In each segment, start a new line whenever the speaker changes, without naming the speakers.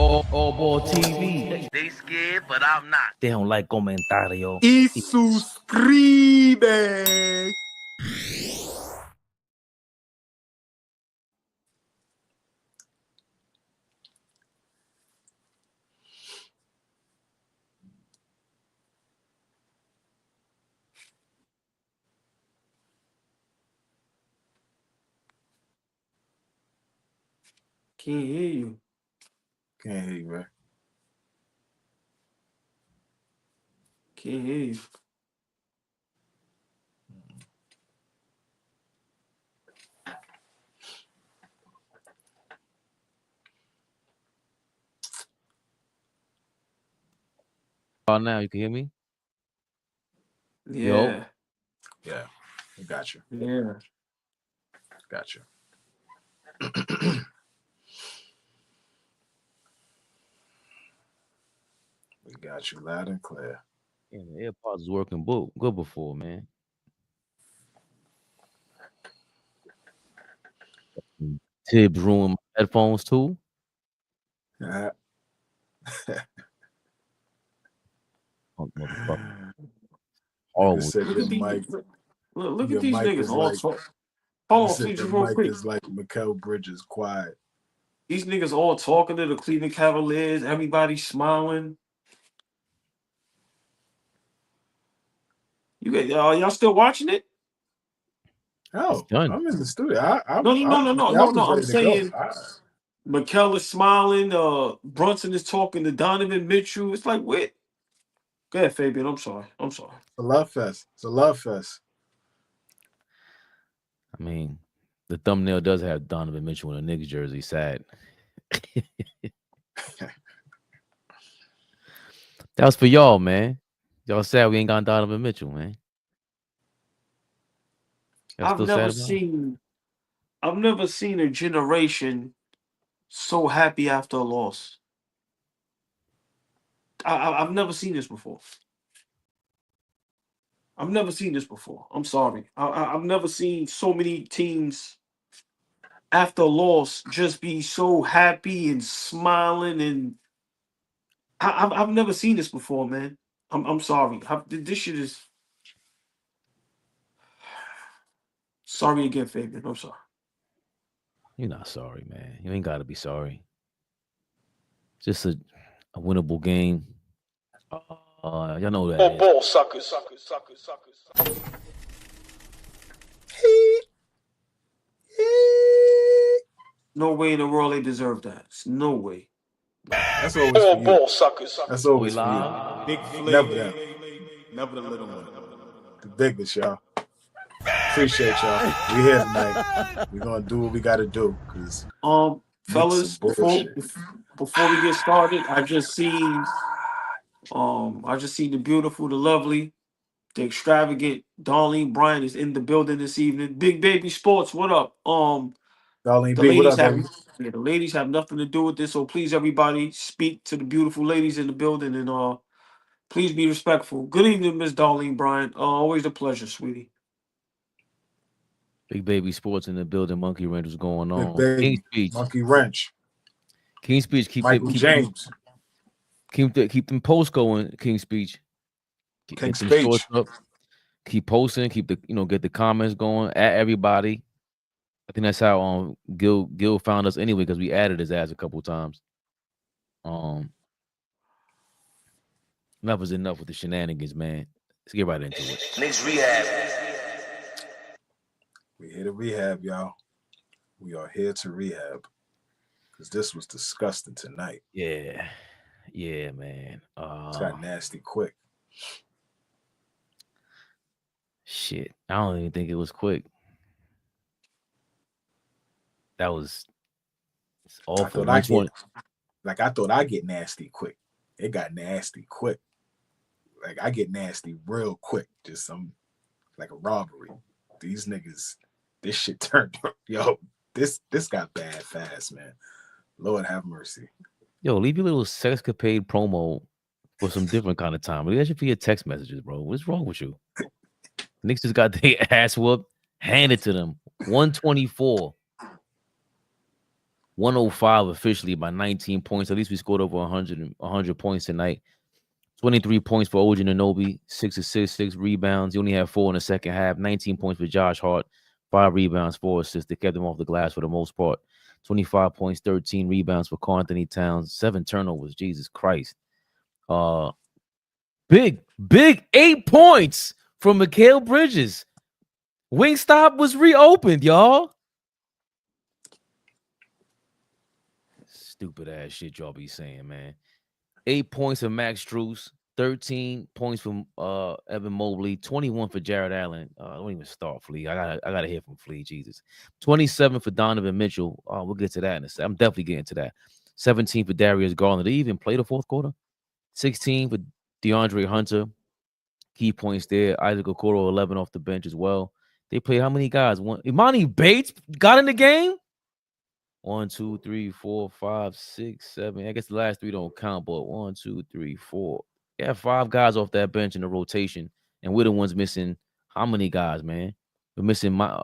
AllBall TV.
They scared, but I'm not.
They don't like comentario.
Y suscribe. Can't hear you.
Can't hear you, man.
Can't hear you.
Oh, now you can hear me?
Yeah.
Yeah, we got you.
Yeah.
Got you. We got you loud and clear.
Yeah, the AirPods was working good before, man. Tibbs ruined my headphones too.
Yeah.
Oh, motherfucker.
Look
Look at these niggas all talk. Hold on, please, just real quick.
Is like Mikal Bridges, quiet.
These niggas all talking to the Cleveland Cavaliers. Everybody smiling. You got y'all still watching it?
Oh, I'm in the studio.
No. I'm saying Mikal is smiling. Brunson is talking to Donovan Mitchell. It's like, wait. Go ahead, Fabian. I'm sorry.
It's a love fest. It's a love fest.
I mean, the thumbnail does have Donovan Mitchell in a Knicks jersey. Sad. That was for y'all, man. Y'all sad we ain't got Donovan Mitchell, man.
I've never seen a generation so happy after a loss. I've never seen this before. I'm sorry. I've never seen so many teams after a loss just be so happy and smiling, and I've never seen this before, man. I'm sorry. This shit is. Sorry again, Fabian. I'm sorry.
You're not sorry, man. You ain't got to be sorry. Just a winnable game. Y'all know that.
AllBall suckers.
No way in the world they deserve that. It's no way.
That's always for you.
AllBall suckers.
That's always for
live.
you. Big never that. Never the little one. The biggest, y'all. Appreciate y'all. We here tonight. We're gonna do what we gotta do. Cause
fellas, before we get started, I just seen the beautiful, the lovely, the extravagant Darlene Bryant is in the building this evening. Big Baby Sports, what up?
Darlene B, what up, baby?
The ladies have nothing to do with this, so please, everybody, speak to the beautiful ladies in the building and please be respectful. Good evening, Miss Darlene Bryant. Always a pleasure, sweetie.
Big Baby Sports in the building. Monkey Wrench was going on.
King Speech. Monkey Wrench.
King Speech. Keep them posts going. King Speech.
King Speech.
Keep posting. Get the comments going. At everybody. I think that's how Gil found us anyway, because we added his ass a couple times. Enough is enough with the shenanigans, man. Let's get right into it.
Knicks Rehab.
We here to rehab, y'all. We are here to rehab. Because this was disgusting tonight.
Yeah, man.
It got nasty quick.
Shit, I don't even think it was quick. That was awful.
I thought I'd get nasty quick. It got nasty quick. Like, I get nasty real quick. Just like a robbery. These niggas, this shit turned up. Yo, this got bad fast, man. Lord have mercy.
Yo, leave your little sexcapade promo for some different kind of time. Leave that shit for your text messages, bro. What's wrong with you? Knicks just got their ass whooped. Handed to them. 124. 105 officially by 19 points. At least we scored over 100 points tonight. 23 points for OG Anunoby, 6 assists, 6 rebounds. He only had 4 in the second half. 19 points for Josh Hart, 5 rebounds, 4 assists. They kept him off the glass for the most part. 25 points, 13 rebounds for Karl Anthony Towns, 7 turnovers. Jesus Christ. Big 8 points from Mikal Bridges. Wingstop was reopened, y'all. Stupid ass shit y'all be saying, man. 8 points for Max Strus, 13 points from Evan Mobley, 21 for Jared Allen. Don't even start Flea. I gotta hear from Flea. Jesus. 27 for Donovan Mitchell. We'll get to that in a second. I'm definitely getting to that. 17 for Darius Garland. Did he even play the fourth quarter? 16 for DeAndre Hunter. Key points there. Isaac Okoro, 11 off the bench as well. They played how many guys? Imani Bates got in the game? 1, 2, 3, 4, 5, 6, 7. I guess the last 3 don't count, but 1, 2, 3, 4. Yeah, 5 guys off that bench in the rotation, and we're the ones missing. How many guys, man? We're missing Deuce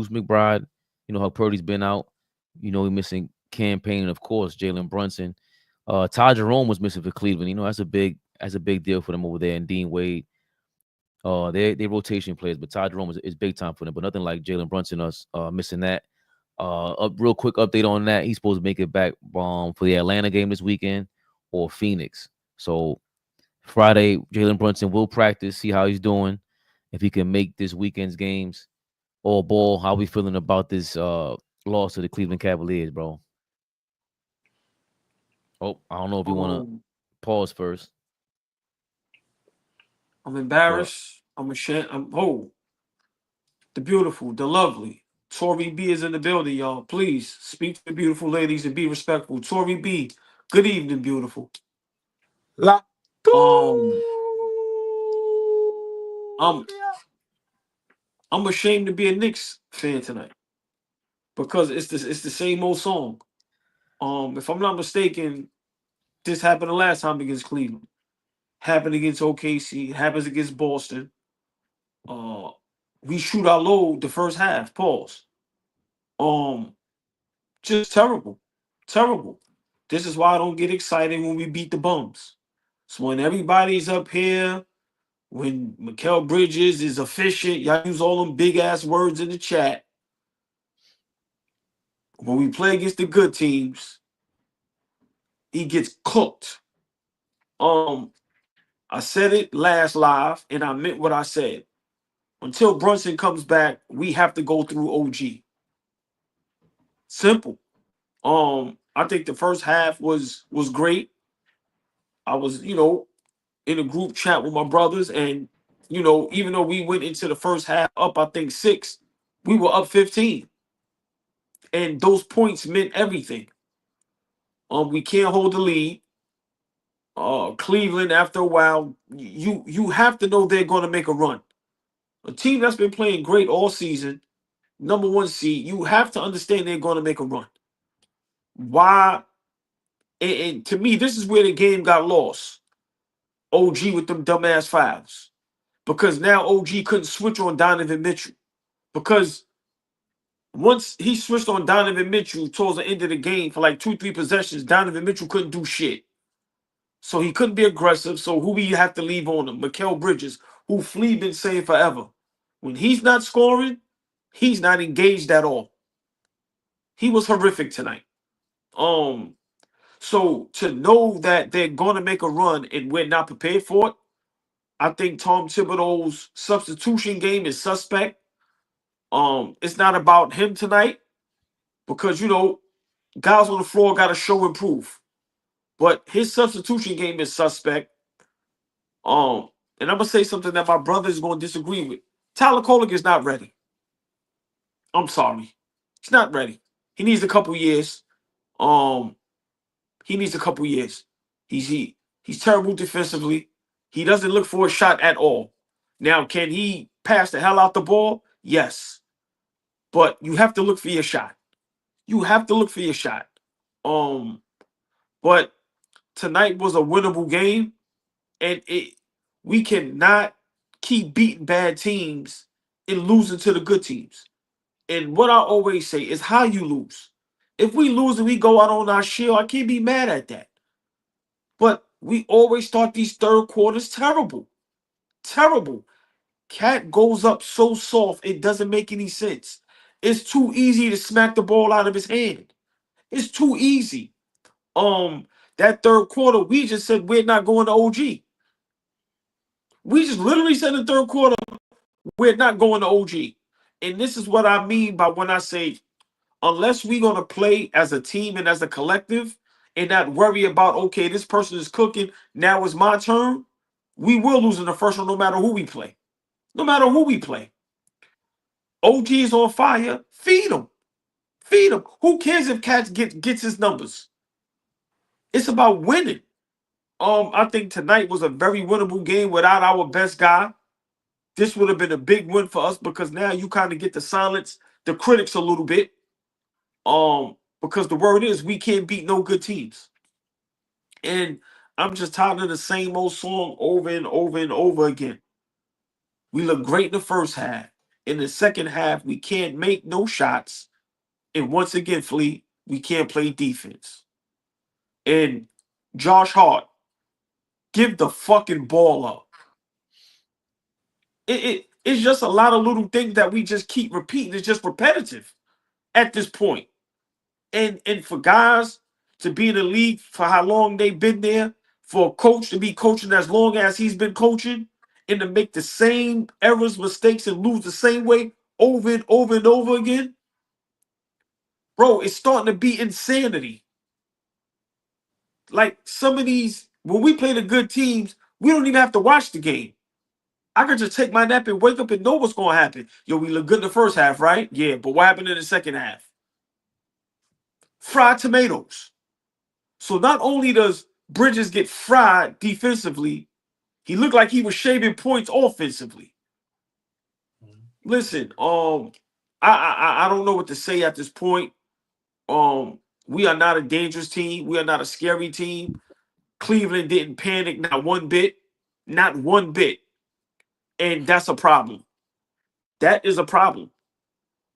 McBride. You know how Purdy's been out. You know we're missing Campaign, of course, Jalen Brunson. Ty Jerome was missing for Cleveland. You know that's a big deal for them over there. And Dean Wade. They rotation players, but Ty Jerome is big time for them. But nothing like Jalen Brunson us missing that. A real quick update on that. He's supposed to make it back for the Atlanta game this weekend or Phoenix. So Friday, Jalen Brunson will practice, see how he's doing. If he can make this weekend's games. AllBall, how we feeling about this loss to the Cleveland Cavaliers, bro? Oh, I don't know if you want to pause first.
I'm embarrassed. I'm ashamed. The beautiful, the lovely. Tori B is in the building, y'all. Please speak to the beautiful ladies and be respectful. Tori B, good evening, beautiful. I'm ashamed to be a Knicks fan tonight because it's the same old song. If I'm not mistaken, this happened the last time against Cleveland. Happened against OKC. Happens against Boston. We shoot our load the first half. Pause. Just terrible. This is why I don't get excited when we beat the bums. So when everybody's up here, when Mikal Bridges is efficient, y'all use all them big ass words in the chat. When we play against the good teams, he gets cooked. I said it last live, and I meant what I said. Until Brunson comes back, we have to go through OG. Simple. I think the first half was great. I was, in a group chat with my brothers, and even though we went into the first half up, I think 6, we were up 15, and those points meant everything. We can't hold the lead. Cleveland, after a while, you have to know they're going to make a run. A team that's been playing great all season, number 1 seed, you have to understand they're going to make a run. Why? And to me, this is where the game got lost. OG with them dumbass fouls. Because now OG couldn't switch on Donovan Mitchell. Because once he switched on Donovan Mitchell towards the end of the game for like 2-3 possessions, Donovan Mitchell couldn't do shit. So he couldn't be aggressive. So who we have to leave on him? Mikal Bridges, who Flea been saying forever. When he's not scoring, he's not engaged at all. He was horrific tonight. So to know that they're going to make a run and we're not prepared for it, I think Tom Thibodeau's substitution game is suspect. It's not about him tonight because, guys on the floor got to show and prove. But his substitution game is suspect. And I'm going to say something that my brother is going to disagree with. Tyler Kolek is not ready. I'm sorry. He's not ready. He needs a couple years. He needs a couple years. He's terrible defensively. He doesn't look for a shot at all. Now, can he pass the hell out the ball? Yes. But you have to look for your shot. But tonight was a winnable game, and we cannot keep beating bad teams and losing to the good teams. And what I always say is how you lose. If we lose and we go out on our shield, I can't be mad at that. But we always start these third quarters terrible. Terrible. Cat goes up so soft, it doesn't make any sense. It's too easy to smack the ball out of his hand. It's too easy. That third quarter, we just said we're not going to OG. We just literally said in the third quarter, we're not going to OG. And this is what I mean by when I say, unless we're going to play as a team and as a collective and not worry about, okay, this person is cooking, now it's my turn, we will lose in the first one no matter who we play. No matter who we play. OG is on fire. Feed him. Feed him. Who cares if Cats gets his numbers? It's about winning. I think tonight was a very winnable game without our best guy. This would have been a big win for us because now you kind of get to silence the critics a little bit. Because the word is we can't beat no good teams. And I'm just tired of the same old song over and over and over again. We look great in the first half. In the second half, we can't make no shots. And once again, Flea, we can't play defense. And Josh Hart, give the fucking ball up. It's just a lot of little things that we just keep repeating. It's just repetitive at this point. And for guys to be in the league for how long they've been there, for a coach to be coaching as long as he's been coaching, and to make the same errors, mistakes, and lose the same way over and over and over again, bro, it's starting to be insanity. Like some of these, when we play the good teams, we don't even have to watch the game. I could just take my nap and wake up and know what's going to happen. Yo, we look good in the first half, right? Yeah, but what happened in the second half? Fried tomatoes. So not only does Bridges get fried defensively, he looked like he was shaving points offensively. Listen, I don't know what to say at this point. We are not a dangerous team. We are not a scary team. Cleveland didn't panic not one bit. Not one bit. And that's a problem. That is a problem.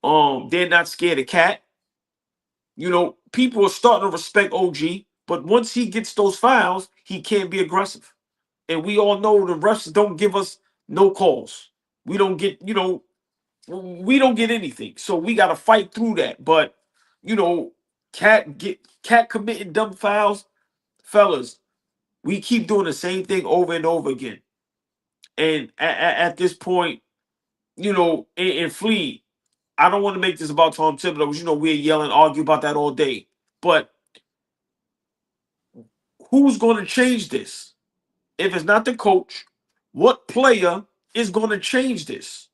They're not scared of Cat. You know, people are starting to respect OG, but once he gets those fouls, he can't be aggressive. And we all know the refs don't give us no calls. We don't get, we don't get anything. So we got to fight through that. But, Cat committing dumb fouls, fellas, we keep doing the same thing over and over again. And at this point, in Flea, I don't want to make this about Tom Thibodeau because, we're yelling, argue about that all day. But who's going to change this? If it's not the coach, what player is going to change this?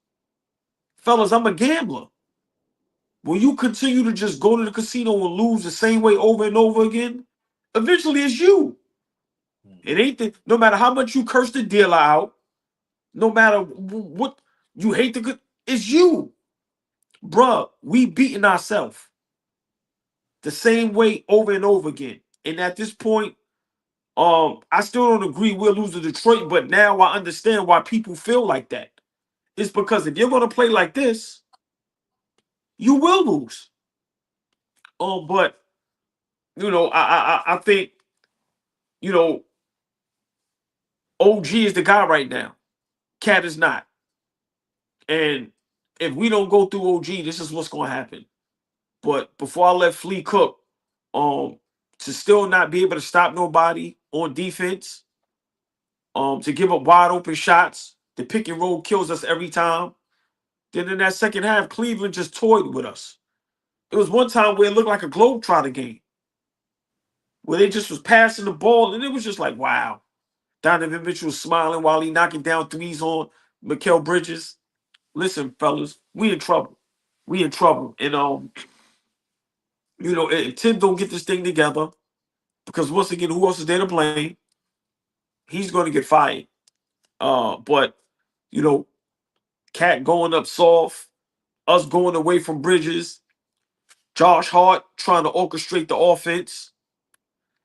Fellas, I'm a gambler. Will you continue to just go to the casino and lose the same way over and over again? Eventually, it's you. It ain't no matter how much you curse the dealer out, no matter what you hate it's you. Bruh, we beating ourselves the same way over and over again. And at this point, I still don't agree we'll lose to Detroit, but now I understand why people feel like that. It's because if you're going to play like this, you will lose. But I think OG is the guy right now. Cat is not. And if we don't go through OG, this is what's going to happen. But before I let Flea cook, to still not be able to stop nobody on defense, to give up wide open shots, the pick and roll kills us every time. Then in that second half, Cleveland just toyed with us. It was one time where it looked like a Globetrotter game, where they just was passing the ball, and it was just like, wow. Donovan Mitchell was smiling while he knocking down threes on Mikal Bridges. Listen, fellas, we in trouble. We in trouble. And if Tim don't get this thing together, because once again, who else is there to blame? He's going to get fired. But Cat going up soft, us going away from Bridges, Josh Hart trying to orchestrate the offense,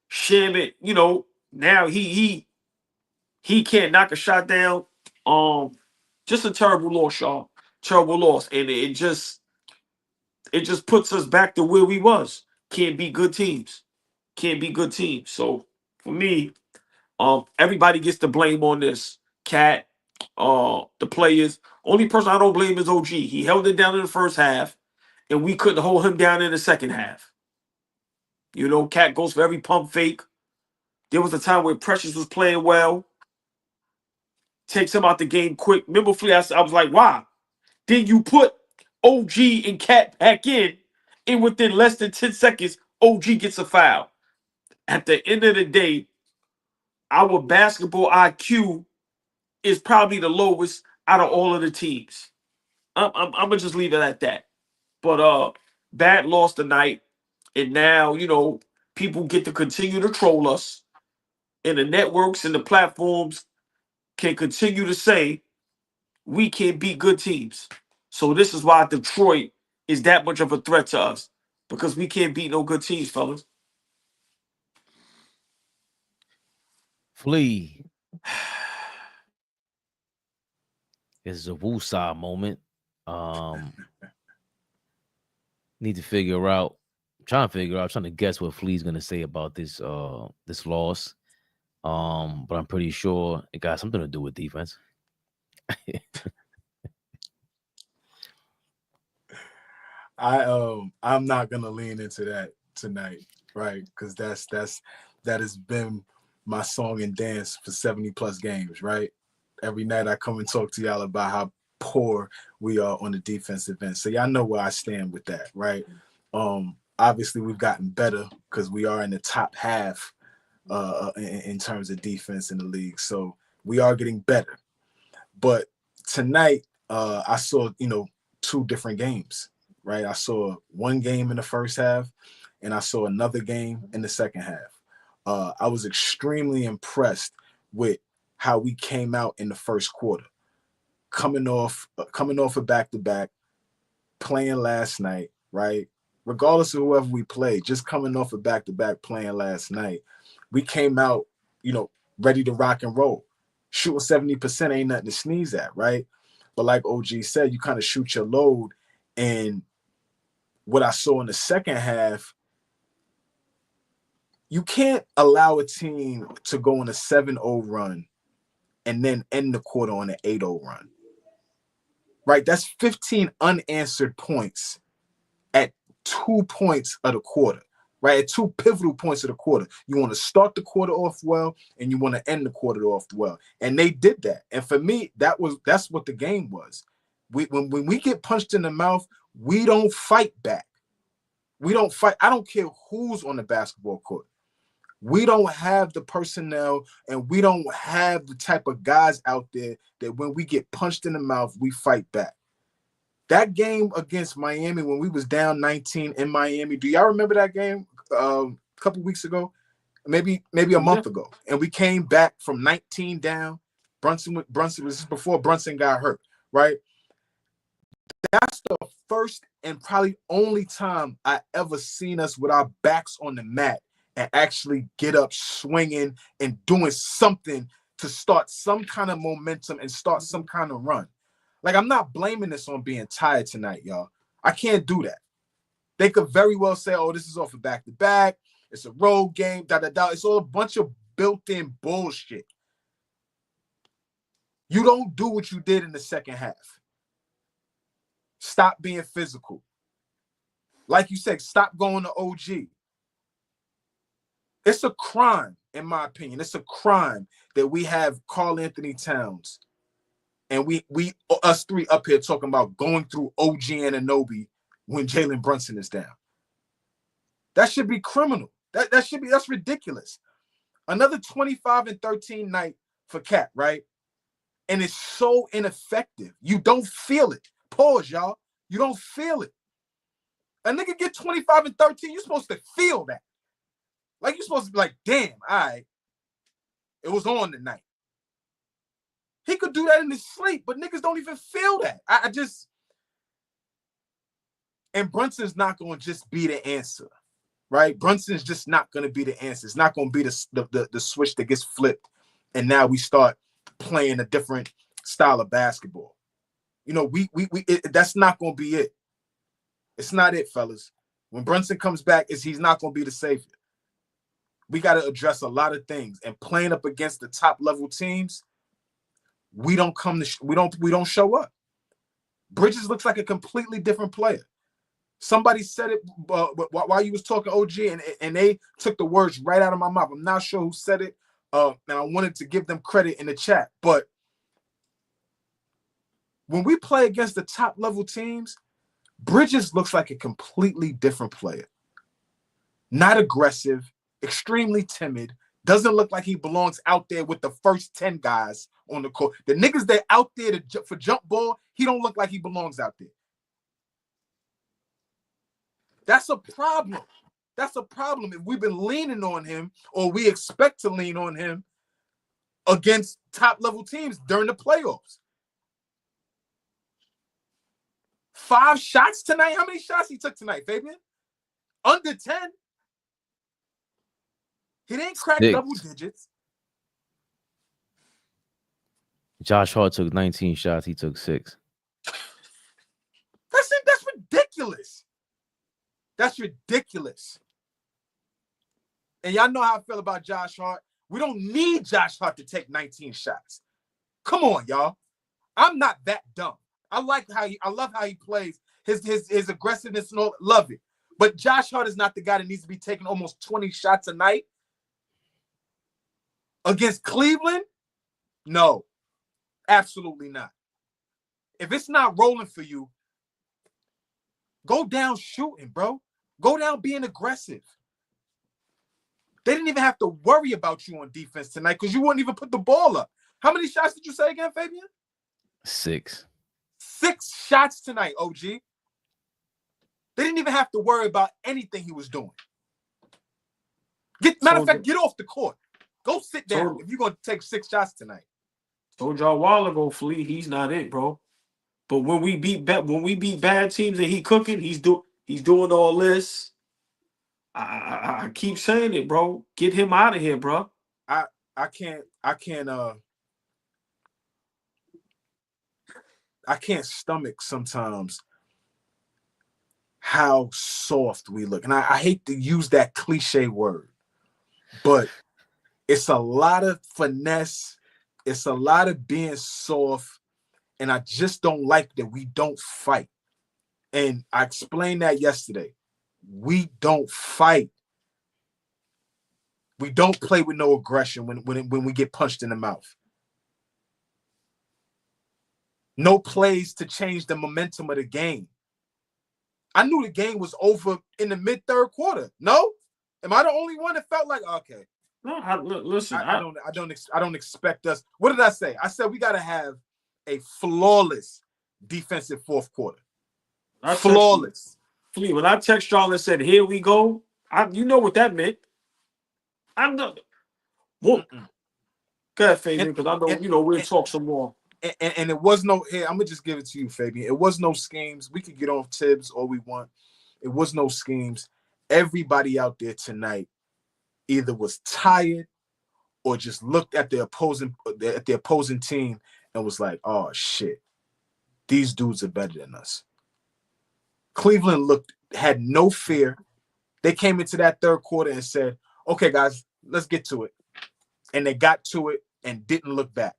Shamit, now he can't knock a shot down. Just a terrible loss, y'all. Terrible loss, and it just puts us back to where we was. can't beat good teams. Can't beat good teams. So for me, everybody gets the blame on this. Cat, the players. Only person I don't blame is OG. He held it down in the first half, and we couldn't hold him down in the second half. You know, Cat goes for every pump fake. There was a time where Precious was playing well, takes him out the game quick. Remember, Flea, I was like, why? Then you put OG and Cat back in, and within less than 10 seconds, OG gets a foul. At the end of the day, our basketball IQ is probably the lowest out of all of the teams. I'm gonna just leave it at that. But bad loss tonight, and now people get to continue to troll us, and the networks and the platforms can continue to say we can't beat good teams. So this is why Detroit is that much of a threat to us, because we can't beat no good teams, fellas.
Flea. It's a woosah moment. Need to figure out, trying to guess what Flea's gonna say about this this loss. But I'm pretty sure it got something to do with defense.
I'm not gonna lean into that tonight, right? Because that has been my song and dance for 70+ games, right? Every night I come and talk to y'all about how poor we are on the defensive end. So y'all know where I stand with that, right? Obviously we've gotten better because we are in the top half in terms of defense in the league. So we are getting better. But tonight I saw, two different games, right? I saw one game in the first half and I saw another game in the second half. I was extremely impressed with how we came out in the first quarter, coming off a back-to-back, playing last night, right? Regardless of whoever we played, just coming off a back-to-back playing last night, we came out, ready to rock and roll. Shooting 70% ain't nothing to sneeze at, right? But like OG said, you kind of shoot your load. And what I saw in the second half, you can't allow a team to go on a 7-0 run and then end the quarter on an 8-0 run. Right? That's 15 unanswered points at 2 points of the quarter. Right? At 2 pivotal points of the quarter. You want to start the quarter off well and you want to end the quarter off well. And they did that. And for me, that's what the game was. When we get punched in the mouth, we don't fight back. We don't fight. I don't care who's on the basketball court. We don't have the personnel and we don't have the type of guys out there that when we get punched in the mouth, we fight back. That game against Miami when we was down 19 in Miami, do y'all remember that game a couple weeks ago? Maybe a month ago. And we came back from 19 down. Brunson was before Brunson got hurt, right? That's the first and probably only time I ever seen us with our backs on the mat and actually get up swinging and doing something to start some kind of momentum and start some kind of run. Like, I'm not blaming this on being tired tonight, y'all. I can't do that. They could very well say, oh, this is off a back-to-back. It's a road game, da-da-da. It's all a bunch of built-in bullshit. You don't do what you did in the second half. Stop being physical. Like you said, stop going to OG. It's a crime, in my opinion. It's a crime that we have Karl Anthony Towns and we us three up here talking about going through OG Anunoby when Jalen Brunson is down. That should be criminal. That's ridiculous. Another 25 and 13 night for Cat, right? And it's so ineffective. You don't feel it. Pause, y'all. You don't feel it. A nigga get 25 and 13, you're supposed to feel that. Like, you're supposed to be like, damn, all right, it was on tonight. He could do that in his sleep, but niggas don't even feel that. And Brunson's not going to just be the answer, right? Brunson's just not going to be the answer. It's not going to be the switch that gets flipped, and now we start playing a different style of basketball. That's not going to be it. It's not it, fellas. When Brunson comes back, he's not going to be the savior. We got to address a lot of things. And playing up against the top level teams, we don't show up. Bridges looks like a completely different player. Somebody said it while you was talking, OG, and they took the words right out of my mouth. I'm not sure who said it, and I wanted to give them credit in the chat. But when we play against the top level teams, Bridges looks like a completely different player. Not aggressive, extremely timid, doesn't look like he belongs out there with the first 10 guys on the court. The niggas that out there for jump ball, he don't look like he belongs out there. That's a problem. That's a problem if we've been leaning on him, or we expect to lean on him against top-level teams during the playoffs. 5 shots tonight? How many shots he took tonight, Fabian? Under 10? He didn't crack
6.
double digits.
Josh Hart took 19 shots. He took 6.
That's ridiculous. That's ridiculous. And y'all know how I feel about Josh Hart. We don't need Josh Hart to take 19 shots. Come on, y'all. I'm not that dumb. I love how he plays. His aggressiveness and all, love it. But Josh Hart is not the guy that needs to be taking almost 20 shots a night. Against Cleveland? No. Absolutely not. If it's not rolling for you, go down shooting, bro. Go down being aggressive. They didn't even have to worry about you on defense tonight because you wouldn't even put the ball up. How many shots did you say again, Fabian?
6.
6 shots tonight, OG. They didn't even have to worry about anything he was doing. Matter of fact, get off the court. Go sit down if you're going to take 6 shots tonight.
Told y'all a while ago, Flea, he's not it, bro. But when we beat bad teams and he cooking, he's doing all this. I keep saying it, bro. Get him out of here, bro.
I can't stomach sometimes how soft we look. And I hate to use that cliche word, but it's a lot of finesse. It's a lot of being soft. And I just don't like that we don't fight. And I explained that yesterday. We don't fight. We don't play with no aggression when we get punched in the mouth. No plays to change the momentum of the game. I knew the game was over in the mid-third quarter. No? Am I the only one that felt like, okay?
No, listen.
I don't expect us. What did I say? I said we got to have a flawless defensive fourth quarter. Flawless.
Flea, when I text y'all and said, here we go, you know what that meant. I know. Go ahead, Fabian, because I know, we'll talk some more.
And it was no, here, I'm going to just give it to you, Fabian. It was no schemes. We could get on Tibbs all we want. It was no schemes. Everybody out there tonight either was tired or just looked at the opposing team and was like, oh, shit, these dudes are better than us. Cleveland had no fear. They came into that third quarter and said, okay, guys, let's get to it. And they got to it and didn't look back.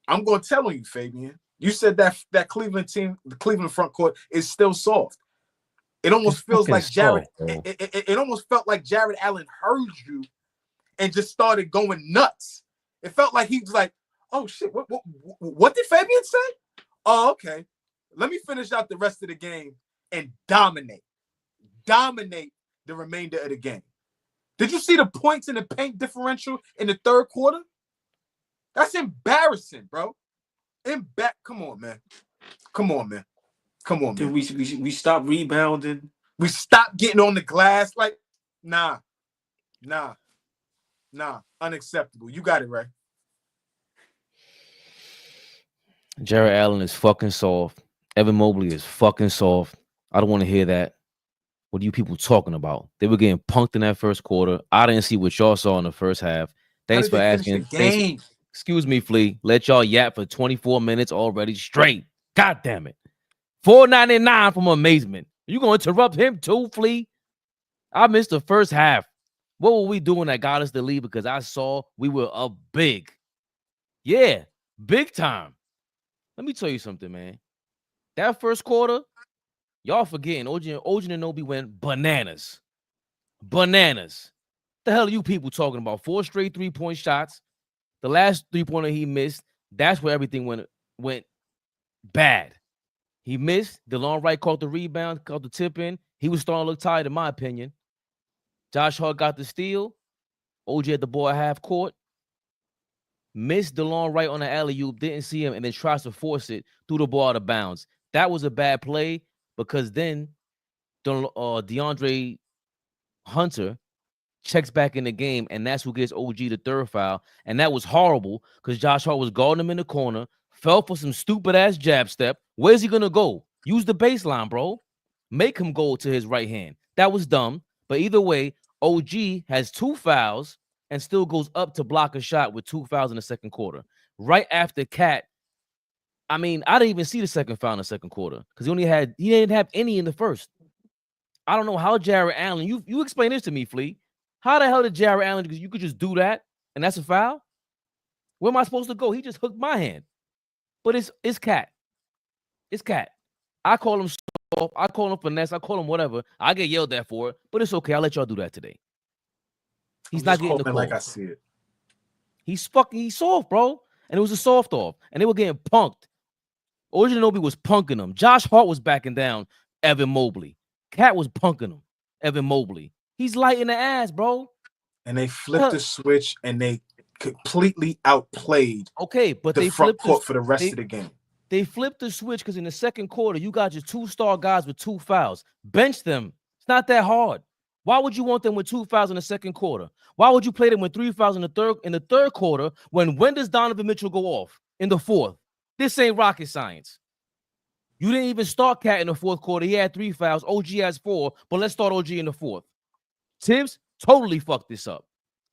I'm going to tell you, Fabian, you said that Cleveland team, the Cleveland front court is still soft. It almost feels like Jared. It almost felt like Jared Allen heard you and just started going nuts. It felt like he was like, oh, shit, what did Fabian say? Oh, okay. Let me finish out the rest of the game and dominate the remainder of the game. Did you see the points in the paint differential in the third quarter? That's embarrassing, bro. Come on, man.
Did we stop rebounding?
We stopped getting on the glass. Like, nah. Unacceptable. You got it, Ray.
Jared Allen is fucking soft. Evan Mobley is fucking soft. I don't want to hear that. What are you people talking about? They were getting punked in that first quarter. I didn't see what y'all saw in the first half. Thanks for asking. Excuse me, Flea. Let y'all yap for 24 minutes already straight. God damn it. $4.99 from Amazement. You gonna interrupt him too, Flea? I missed the first half. What were we doing that got us the lead? Because I saw we were up big. Yeah, big time. Let me tell you something, man. That first quarter, y'all forgetting OG Anunoby went bananas. Bananas. The hell are you people talking about? 4 straight 3-point shots. The last 3-pointer he missed, that's where everything went bad. He missed. DeLon Wright caught the rebound, caught the tip in. He was starting to look tired, in my opinion. Josh Hart got the steal. OG had the ball at half court. Missed DeLon Wright on the alley-oop, didn't see him, and then tries to force it, threw the ball out of bounds. That was a bad play because then DeAndre Hunter checks back in the game, and that's who gets OG the third foul. And that was horrible because Josh Hart was guarding him in the corner, fell for some stupid-ass jab step. Where's he going to go? Use the baseline, bro. Make him go to his right hand. That was dumb. But either way, OG has 2 fouls and still goes up to block a shot with 2 fouls in the second quarter. Right after Cat, I mean, I didn't even see the second foul in the second quarter because he didn't have any in the first. I don't know how Jared Allen, you explain this to me, Flea. How the hell did Jared Allen, because you could just do that and that's a foul? Where am I supposed to go? He just hooked my hand. But it's Cat. It's Cat. I call him soft, I call him finesse, I call him whatever. I get yelled at for it, but it's okay. I'll let y'all do that today. He's not getting the call.
Like I see it.
He's soft, bro. And it was a soft off. And they were getting punked. OG Anunoby was punking them. Josh Hart was backing down Evan Mobley. Cat was punking him. Evan Mobley. He's light in the ass, bro.
And they flipped the switch and they completely outplayed
but
the front court for the rest of the game.
They flipped the switch because in the second quarter, you got your 2-star guys with 2 fouls. Bench them. It's not that hard. Why would you want them with 2 fouls in the second quarter? Why would you play them with 3 fouls in the third quarter when does Donovan Mitchell go off? In the fourth. This ain't rocket science. You didn't even start Cat in the fourth quarter. He had 3 fouls. OG has 4, but let's start OG in the fourth. Tibbs totally fucked this up.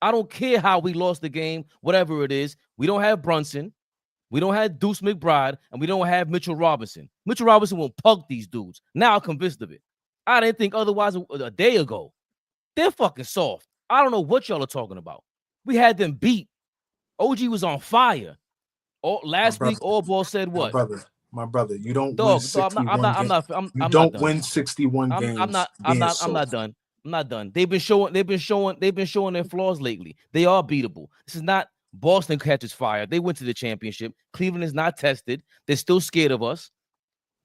I don't care how we lost the game, whatever it is. We don't have Brunson. We don't have Deuce McBride, and we don't have Mitchell Robinson. Mitchell Robinson will pug these dudes. Now I'm convinced of it. I didn't think otherwise a day ago. They're fucking soft. I don't know what y'all are talking about. We had them beat. OG was on fire. Last week, AllBall said what?
My brother, you don't win 61 games. You don't win 61 games.
I'm not done. I'm not done. They've been showing their flaws lately. They are beatable. This is not Boston catches fire. They went to the championship. Cleveland is not tested. They're still scared of us.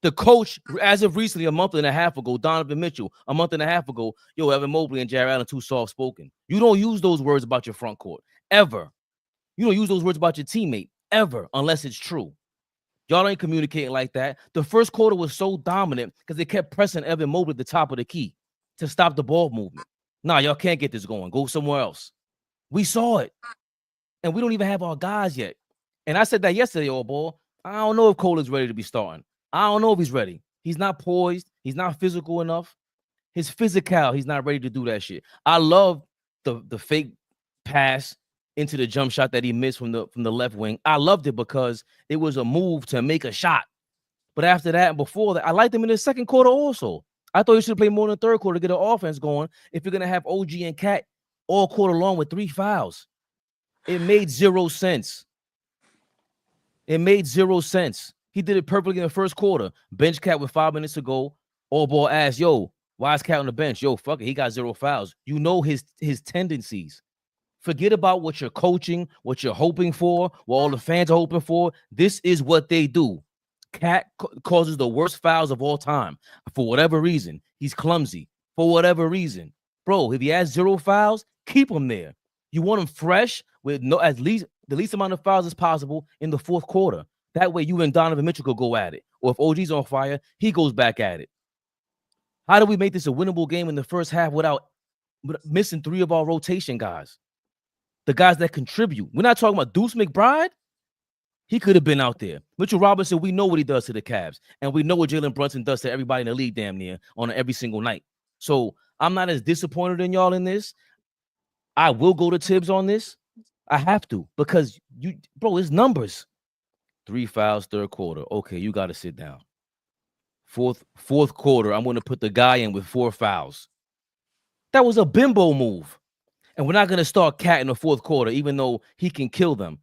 The coach, as of recently, a month and a half ago, Donovan Mitchell, a month and a half ago, Evan Mobley and Jared Allen too soft-spoken. You don't use those words about your front court, ever. You don't use those words about your teammate, ever, unless it's true. Y'all ain't communicating like that. The first quarter was so dominant because they kept pressing Evan Mobley at the top of the key to stop the ball movement. Nah, y'all can't get this going. Go somewhere else. We saw it. And we don't even have our guys yet. And I said that yesterday, AllBall. I don't know if Cole is ready to be starting. I don't know if he's ready. He's not poised. He's not physical enough. His physical, he's not ready to do that shit. I love the fake pass into the jump shot that he missed from the left wing. I loved it because it was a move to make a shot. But after that and before that, I liked him in the second quarter also. I thought you should play more in the third quarter to get an offense going if you're going to have OG and Cat all quarter long with 3 fouls. It made 0 sense. It made 0 sense. He did it perfectly in the first quarter. Bench Cat with 5 minutes to go. AllBall asked, why is Cat on the bench? Fuck it. He got 0 fouls. You know his tendencies. Forget about what you're coaching, what you're hoping for, what all the fans are hoping for. This is what they do. Cat causes the worst fouls of all time. For whatever reason, he's clumsy. For whatever reason. Bro, if he has 0 fouls, keep him there. You want him fresh with the least amount of fouls as possible in the fourth quarter. That way you and Donovan Mitchell could go at it. Or if OG's on fire, he goes back at it. How do we make this a winnable game in the first half without missing 3 of our rotation guys? The guys that contribute. We're not talking about Deuce McBride. He could have been out there. Mitchell Robinson, we know what he does to the Cavs. And we know what Jalen Brunson does to everybody in the league damn near on every single night. So I'm not as disappointed in y'all in this. I will go to Tibbs on this. I have to because it's numbers. 3 fouls, third quarter. Okay, you got to sit down. Fourth quarter, I'm going to put the guy in with 4 fouls. That was a bimbo move. And we're not going to start Cat in the fourth quarter, even though he can kill them.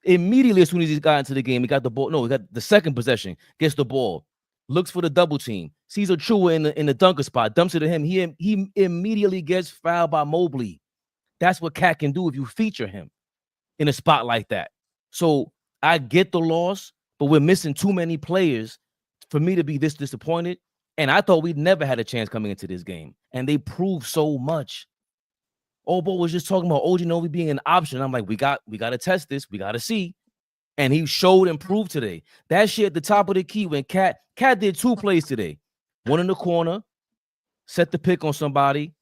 Immediately, as soon as he got into the game, he got the ball. No, he got the second possession, gets the ball, looks for the double team, sees Achua in the dunker spot, dumps it to him. He immediately gets fouled by Mobley. That's what Cat can do if you feature him in a spot like that. So I get the loss, but we're missing too many players for me to be this disappointed. And I thought we'd never had a chance coming into this game. And they proved so much. AllBall was just talking about OG Novi being an option. I'm like, we got to test this. We got to see. And he showed and proved today. That shit at the top of the key when Cat did 2 plays today. One in the corner, set the pick on somebody,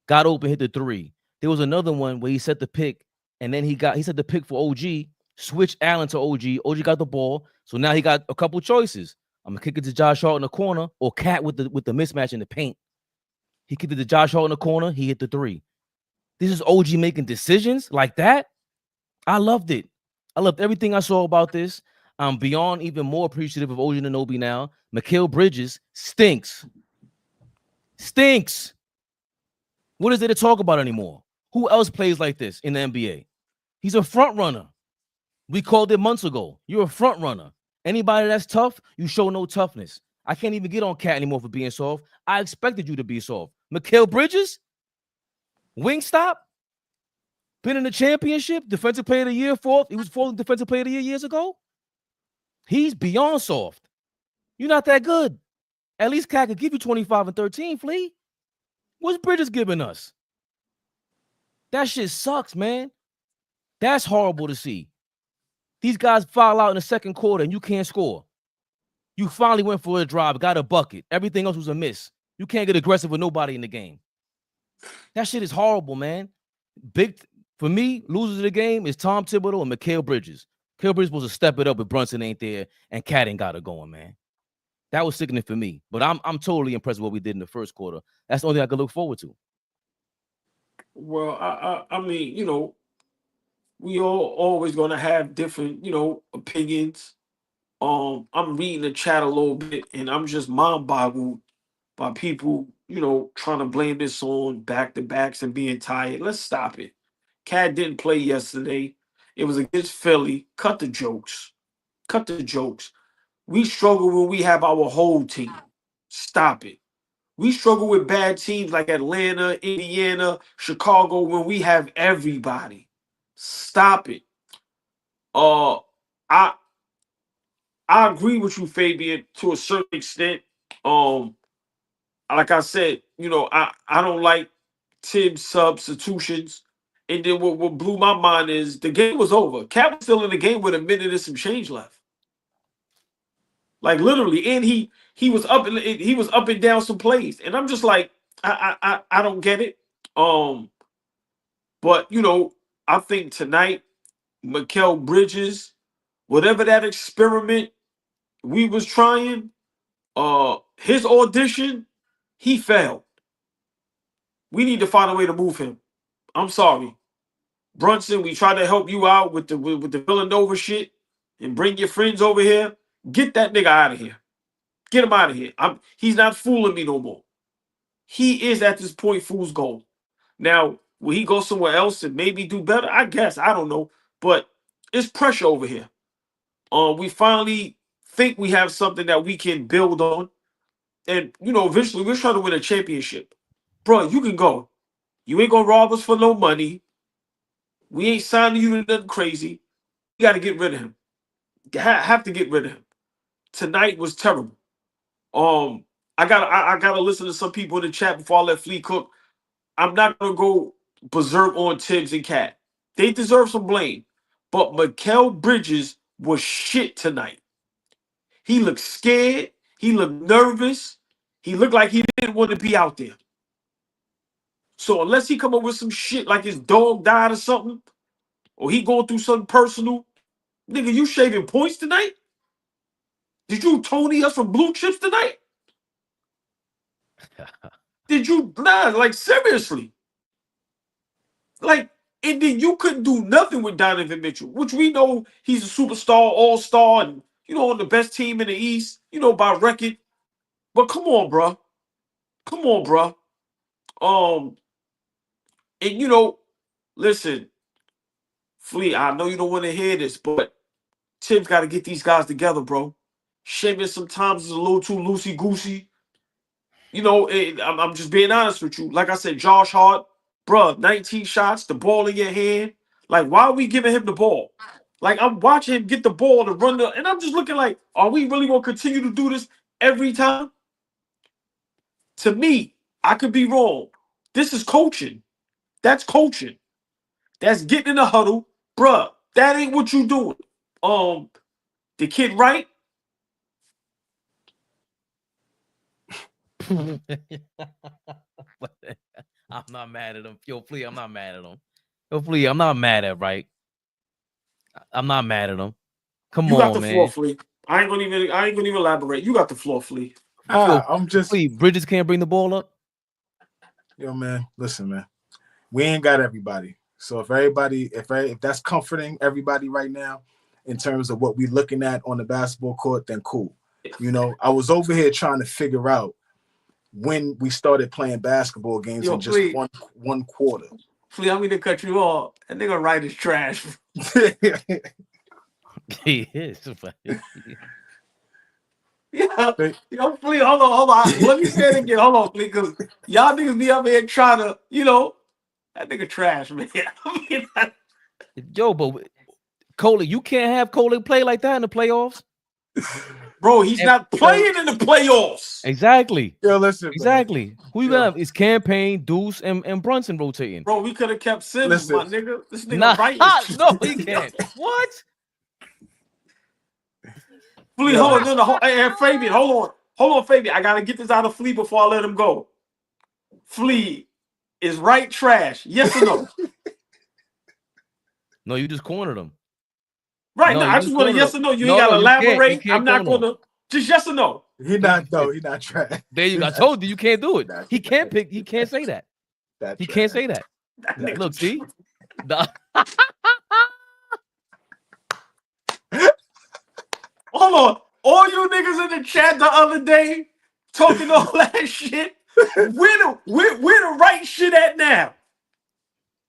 got open, hit the 3. There was another one where he set the pick, and then he set the pick for OG, switched Allen to OG. OG got the ball. So now he got a couple choices. I'm gonna kick it to Josh Hart in the corner, or Cat with the mismatch in the paint. He kicked it to Josh Hart in the corner, he hit the 3. This is OG making decisions like that. I loved it. I loved everything I saw about this. I'm beyond even more appreciative of OG Anunoby now. Mikal Bridges stinks. Stinks. What is there to talk about anymore? Who else plays like this in the NBA? He's a front runner. We called it months ago. You're a front runner. Anybody that's tough, you show no toughness. I can't even get on Cat anymore for being soft. I expected you to be soft. Mikal Bridges, Wingstop, been in the championship, defensive player of the year, 4th. He was 4th defensive player of the year years ago. He's beyond soft. You're not that good. At least Cat could give you 25 and 13, Flea. What's Bridges giving us? That shit sucks, man. That's horrible to see. These guys foul out in the second quarter and you can't score. You finally went for a drive, got a bucket. Everything else was a miss. You can't get aggressive with nobody in the game. That shit is horrible, man. For me, losers of the game is Tom Thibodeau and Mikal Bridges. Mikal Bridges supposed to step it up if Brunson ain't there and Cat ain't got it going, man. That was sickening for me. But I'm totally impressed with what we did in the first quarter. That's the only thing I could look forward to.
Well, I mean, we all always gonna have different, opinions. I'm reading the chat a little bit, and I'm just mind boggled by people, trying to blame this on back-to-backs and being tired. Let's stop it. Cat didn't play yesterday. It was against Philly. Cut the jokes. Cut the jokes. We struggle when we have our whole team. Stop it. We struggle with bad teams like Atlanta, Indiana, Chicago when we have everybody. Stop it. I agree with you, Fabian, to a certain extent. Like I said, I don't like Tibbs substitutions. And then what blew my mind is the game was over. Cat was still in the game with a minute and some change left. Like literally, and he was up and down some plays, and I'm just like, I don't get it. But I think tonight, Mikal Bridges, whatever that experiment we was trying, his audition, he failed. We need to find a way to move him. I'm sorry, Brunson. We tried to help you out with the Villanova shit and bring your friends over here. Get that nigga out of here. Get him out of here. He's not fooling me no more. He is at this point fool's gold. Now, will he go somewhere else and maybe do better? I guess. I don't know. But it's pressure over here. We finally think we have something that we can build on. And, eventually we're trying to win a championship. Bro, you can go. You ain't going to rob us for no money. We ain't signing you to nothing crazy. You got to get rid of him. Have to get rid of him. Tonight was terrible. I gotta listen to some people in the chat before I let Flea cook. I'm not gonna go berserk on Tibbs and Cat. They deserve some blame. But Mikal Bridges was shit tonight. He looked scared. He looked nervous. He looked like he didn't want to be out there. So unless he come up with some shit like his dog died or something, or he going through something personal, nigga, you shaving points tonight? Did you Tony us from blue chips tonight? Did you like seriously? Like, and then you couldn't do nothing with Donovan Mitchell, which we know he's a superstar, all-star, and on the best team in the East, by record. But come on, bro. Come on, bro. And listen, Flea, I know you don't want to hear this, but Tim's got to get these guys together, bro. Sheamus sometimes is a little too loosey goosey. I'm just being honest with you. Like I said, Josh Hart, bro, 19 shots, the ball in your hand. Like, why are we giving him the ball? Like, I'm watching him get the ball to run and I'm just looking like, are we really gonna continue to do this every time? To me, I could be wrong. This is coaching. That's coaching. That's getting in the huddle, bruh. That ain't what you doing. The kid, right?
I'm not mad at him. Yo, Flea, I'm not mad at him. Yo, Flea, I'm not mad at right. I'm not mad at him. Come
You
on,
got the
man.
floor, Flea. I ain't gonna even elaborate. You got the floor, Flea.
I'm just
Flea, Bridges can't bring the ball up.
Yo, man, listen, man. We ain't got everybody. So if that's comforting everybody right now in terms of what we're looking at on the basketball court, then cool. I was over here trying to figure out when we started playing basketball games in just
Flea,
one quarter.
Flea, I'm gonna cut you off. That nigga right is trash.
He is.
Yeah. Flea, hold on. Let me say it again. Hold on, Flea, because y'all niggas be up here trying to, that nigga trash, man.
Yo, but Coley, you can't have Coley play like that in the playoffs.
Bro, he's not playing in the playoffs.
Exactly.
Yo, listen.
Exactly.
Man.
Who you got? It's Campaign, Deuce, and Brunson rotating.
Bro, we could have kept Sims, my nigga. This nigga
nah,
right.
No, he can't. What?
Flea, hold on. No. Hey, Fabian, hold on, Fabian. I gotta get this out of Flea before I let him go. Flea is right trash. Yes or no?
No, you just cornered him.
Right. No, I just want a yes or no. You ain't gotta elaborate. I'm not gonna just yes or no.
He not trash.
There you go. I told you you can't do it. He can't pick. He can't say that. He can't say that. Look, see.
Hold on. All you niggas in the chat the other day talking all that shit. Where the right shit at now?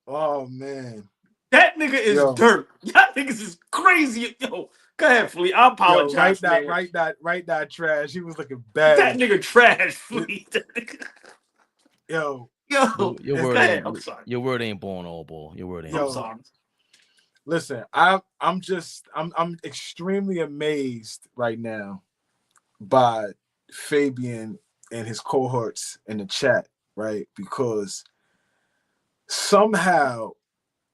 Oh man.
That nigga is dirt. Y'all niggas is crazy. Yo, go ahead, Flea. I apologize.
Right that trash. He was looking bad.
That nigga trash, Flea.
Yo.
Your word
ahead.
ain't.
I'm sorry.
Your word ain't born all ball. Your word ain't.
I'm sorry.
Listen, I'm extremely amazed right now by Fabian and his cohorts in the chat, right? Because somehow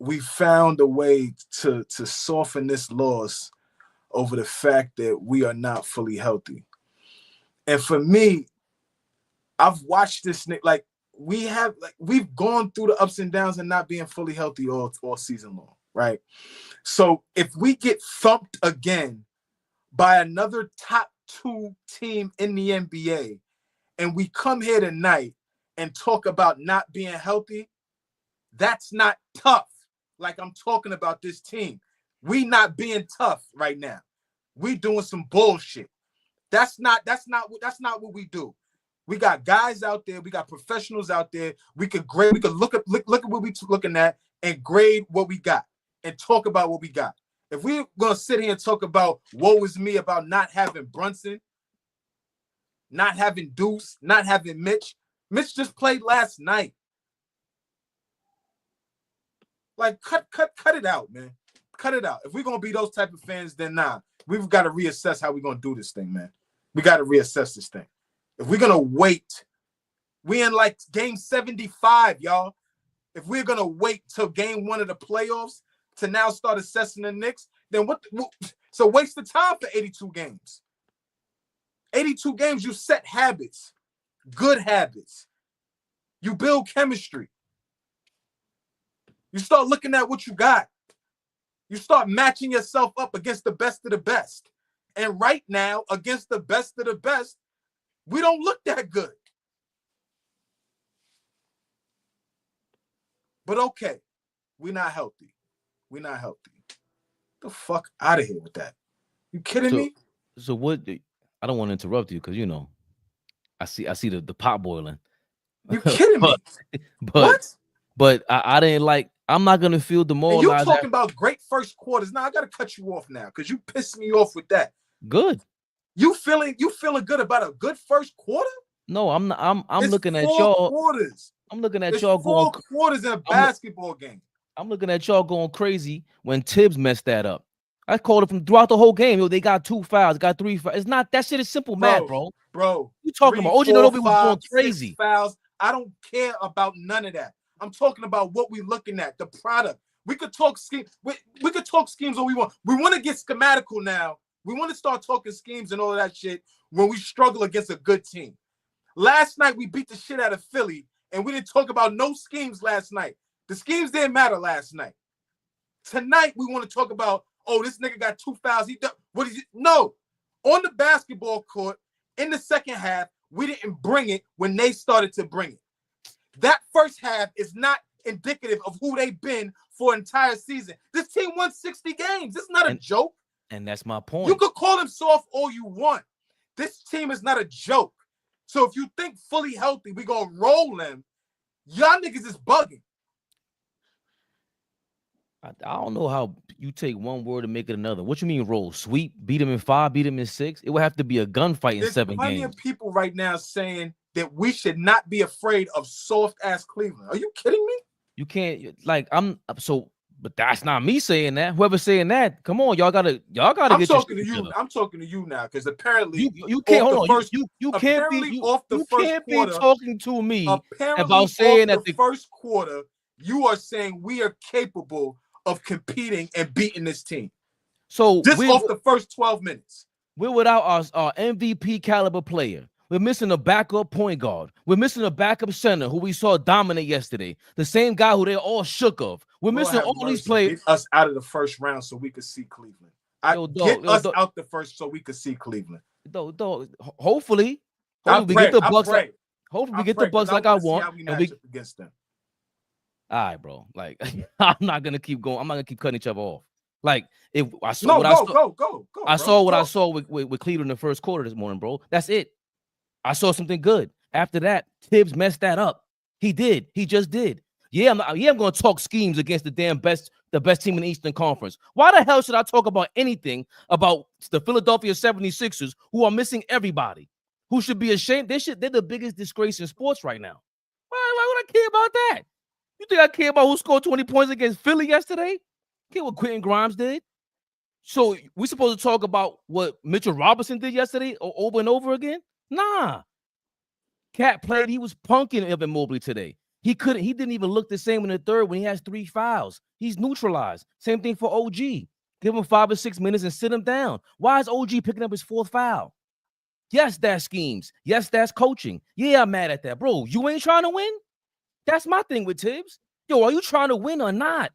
we found a way to soften this loss over the fact that we are not fully healthy. And for me, I've watched this like we've gone through the ups and downs and not being fully healthy all season long, right? So if we get thumped again by another top 2 team in the NBA and we come here tonight and talk about not being healthy, that's not tough. Like I'm talking about this team. We not being tough right now. We doing some bullshit. That's not what we do. We got guys out there. We got professionals out there. We could grade. We could look at what we looking at and grade what we got and talk about what we got. If we're gonna sit here and talk about woe is me about not having Brunson, not having Deuce, not having Mitch. Mitch just played last night. Like cut it out, man. Cut it out. If we're gonna be those type of fans, then nah. We've got to reassess how we're gonna do this thing, man. We got to reassess this thing. If we're gonna wait, we in like game 75, y'all. If we're gonna wait till game 1 of the playoffs to now start assessing the Knicks, then so waste the time for 82 games. 82 games, you set habits, good habits. You build chemistry. You start looking at what you got. You start matching yourself up against the best of the best. And right now, against the best of the best, we don't look that good. But okay, we're not healthy. We're not healthy. Get the fuck out of here with that. You kidding me?
So what? I don't want to interrupt you because you know I see the pot boiling.
You kidding
but
me?
but
What?
but I didn't like. I'm not gonna feel
And you
demoralized.
talking about great first quarters. Now I gotta cut you off now because you pissed me off with that.
Good.
You feeling good about a good first quarter?
No, I'm not. I'm
It's
looking at
4
y'all.
quarters.
I'm looking at
It's
y'all going.
4 quarters in a
I'm,
basketball game.
I'm looking at y'all going crazy when Tibbs messed that up. I called it from throughout the whole game. Yo, they got 2 fouls, got 3 fouls. It's not that shit is simple math, bro.
Bro,
You talking
3,
about? OG
4,
Anunoby was
5,
going
6
crazy.
fouls. I don't care about none of that. I'm talking about what we're looking at, the product. We could talk schemes. We could talk schemes all we want. We want to get schematical now. We want to start talking schemes and all of that shit when we struggle against a good team. Last night we beat the shit out of Philly, and we didn't talk about no schemes last night. The schemes didn't matter last night. Tonight we want to talk about, oh, this nigga got 2 fouls. What is it? No. On the basketball court, in the second half, we didn't bring it when they started to bring it. That first half is not indicative of who they've been for an entire season. This team won 60 games. This is not a joke.
And that's my point.
You could call them soft all you want. This team is not a joke. So if you think fully healthy, we gonna roll them, y'all niggas is bugging.
I don't know how you take one word and make it another. What you mean roll? Sweep? Beat him in 5? Beat him in 6? It would have to be a gunfight in 7 games.
There's plenty of people right now saying that we should not be afraid of soft-ass Cleveland. Are you kidding me?
You can't, like, but that's not me saying that. Whoever's saying that, come on, y'all gotta
I'm
get
talking to
your
you. I'm talking to you now because apparently
you can't hold on. You can't be
quarter,
talking to me
apparently
about saying that
the first quarter you are saying we are capable of competing and beating this team.
So
just off the first 12 minutes,
we're without our MVP caliber player. We're missing a backup point guard. We're missing a backup center who we saw dominate yesterday. The same guy who they're all shook of. We're missing all these players.
Get us out of the first round so we could see Cleveland. Get us out the first so we could see Cleveland.
Hopefully we get the Bucks. Hopefully we get the Bucks like I want.
And we against them.
All right, bro. Like I'm not gonna keep going. I'm not gonna keep cutting each other off. Like if I saw I saw what I saw with Cleveland in the first quarter this morning, bro. That's it. I saw something good. After that, Tibbs messed that up. He did. He just did. Yeah, I'm going to talk schemes against the best team in the Eastern Conference. Why the hell should I talk about anything about the Philadelphia 76ers who are missing everybody? Who should be ashamed? They're the biggest disgrace in sports right now. Why would I care about that? You think I care about who scored 20 points against Philly yesterday? Care what Quentin Grimes did? So we supposed to talk about what Mitchell Robinson did yesterday over and over again? Nah. Cat played. He was punking Evan Mobley today. He didn't even look the same in the third when he has 3 fouls. He's neutralized. Same thing for OG. Give him 5 or 6 minutes and sit him down. Why is OG picking up his 4th foul? Yes, that's schemes. Yes, that's coaching. Yeah, I'm mad at that. Bro, you ain't trying to win? That's my thing with Tibbs. Yo, are you trying to win or not?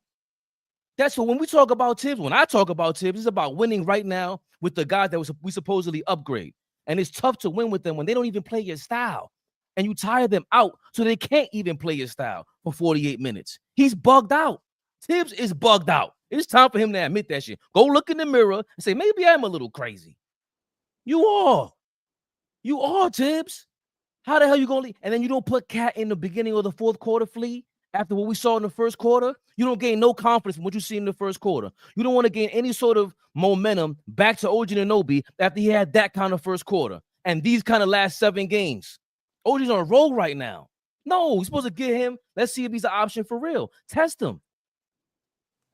That's what when we talk about Tibbs, when I talk about Tibbs, it's about winning right now with the guys that we supposedly upgrade. And it's tough to win with them when they don't even play your style. And you tire them out so they can't even play your style for 48 minutes. He's bugged out. Tibbs is bugged out. It's time for him to admit that shit. Go look in the mirror and say, maybe I'm a little crazy. You are. You are, Tibbs. How the hell you going to leave? And then you don't put Cat in the beginning of the 4th quarter, Flea, after what we saw in the first quarter. You don't gain no confidence from what you see in the first quarter. You don't want to gain any sort of momentum back to OG Anunoby after he had that kind of first quarter and these kind of last 7 games. OG's on a roll right now. No, we're supposed to get him. Let's see if he's an option for real. Test him.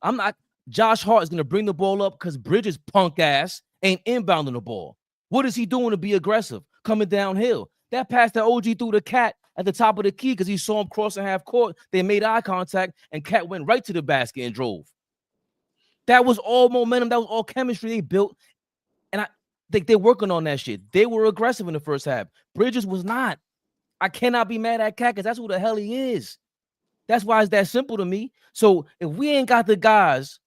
I'm not. Josh Hart is going to bring the ball up because Bridges' punk ass ain't inbounding the ball. What is he doing to be aggressive? Coming downhill. That pass that OG threw the Cat at the top of the key because he saw him crossing half court. They made eye contact, and Cat went right to the basket and drove. That was all momentum. That was all chemistry they built. And I think they're working on that shit. They were aggressive in the first half. Bridges was not. I cannot be mad at Cat because that's who the hell he is. That's why it's that simple to me. So if we ain't got the guys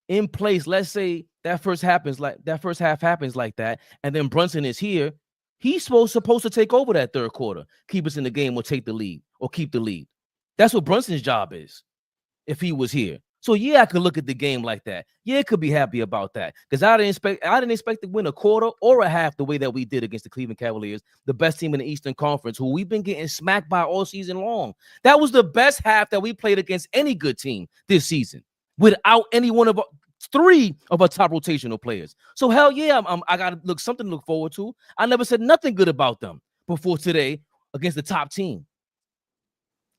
in place, let's say that first half happens like that, and then Brunson is here, he's supposed to take over that third quarter, keep us in the game or take the lead or keep the lead. That's what Brunson's job is if he was here. So yeah, I could look at the game like that. Yeah, it could be happy about that because I didn't expect to win a quarter or a half the way that we did against the Cleveland Cavaliers, the best team in the Eastern Conference, who we've been getting smacked by all season long. That was the best half that we played against any good team this season without any one of three of our top rotational players. So hell yeah, I got something to look forward to. I never said nothing good about them before today against the top team.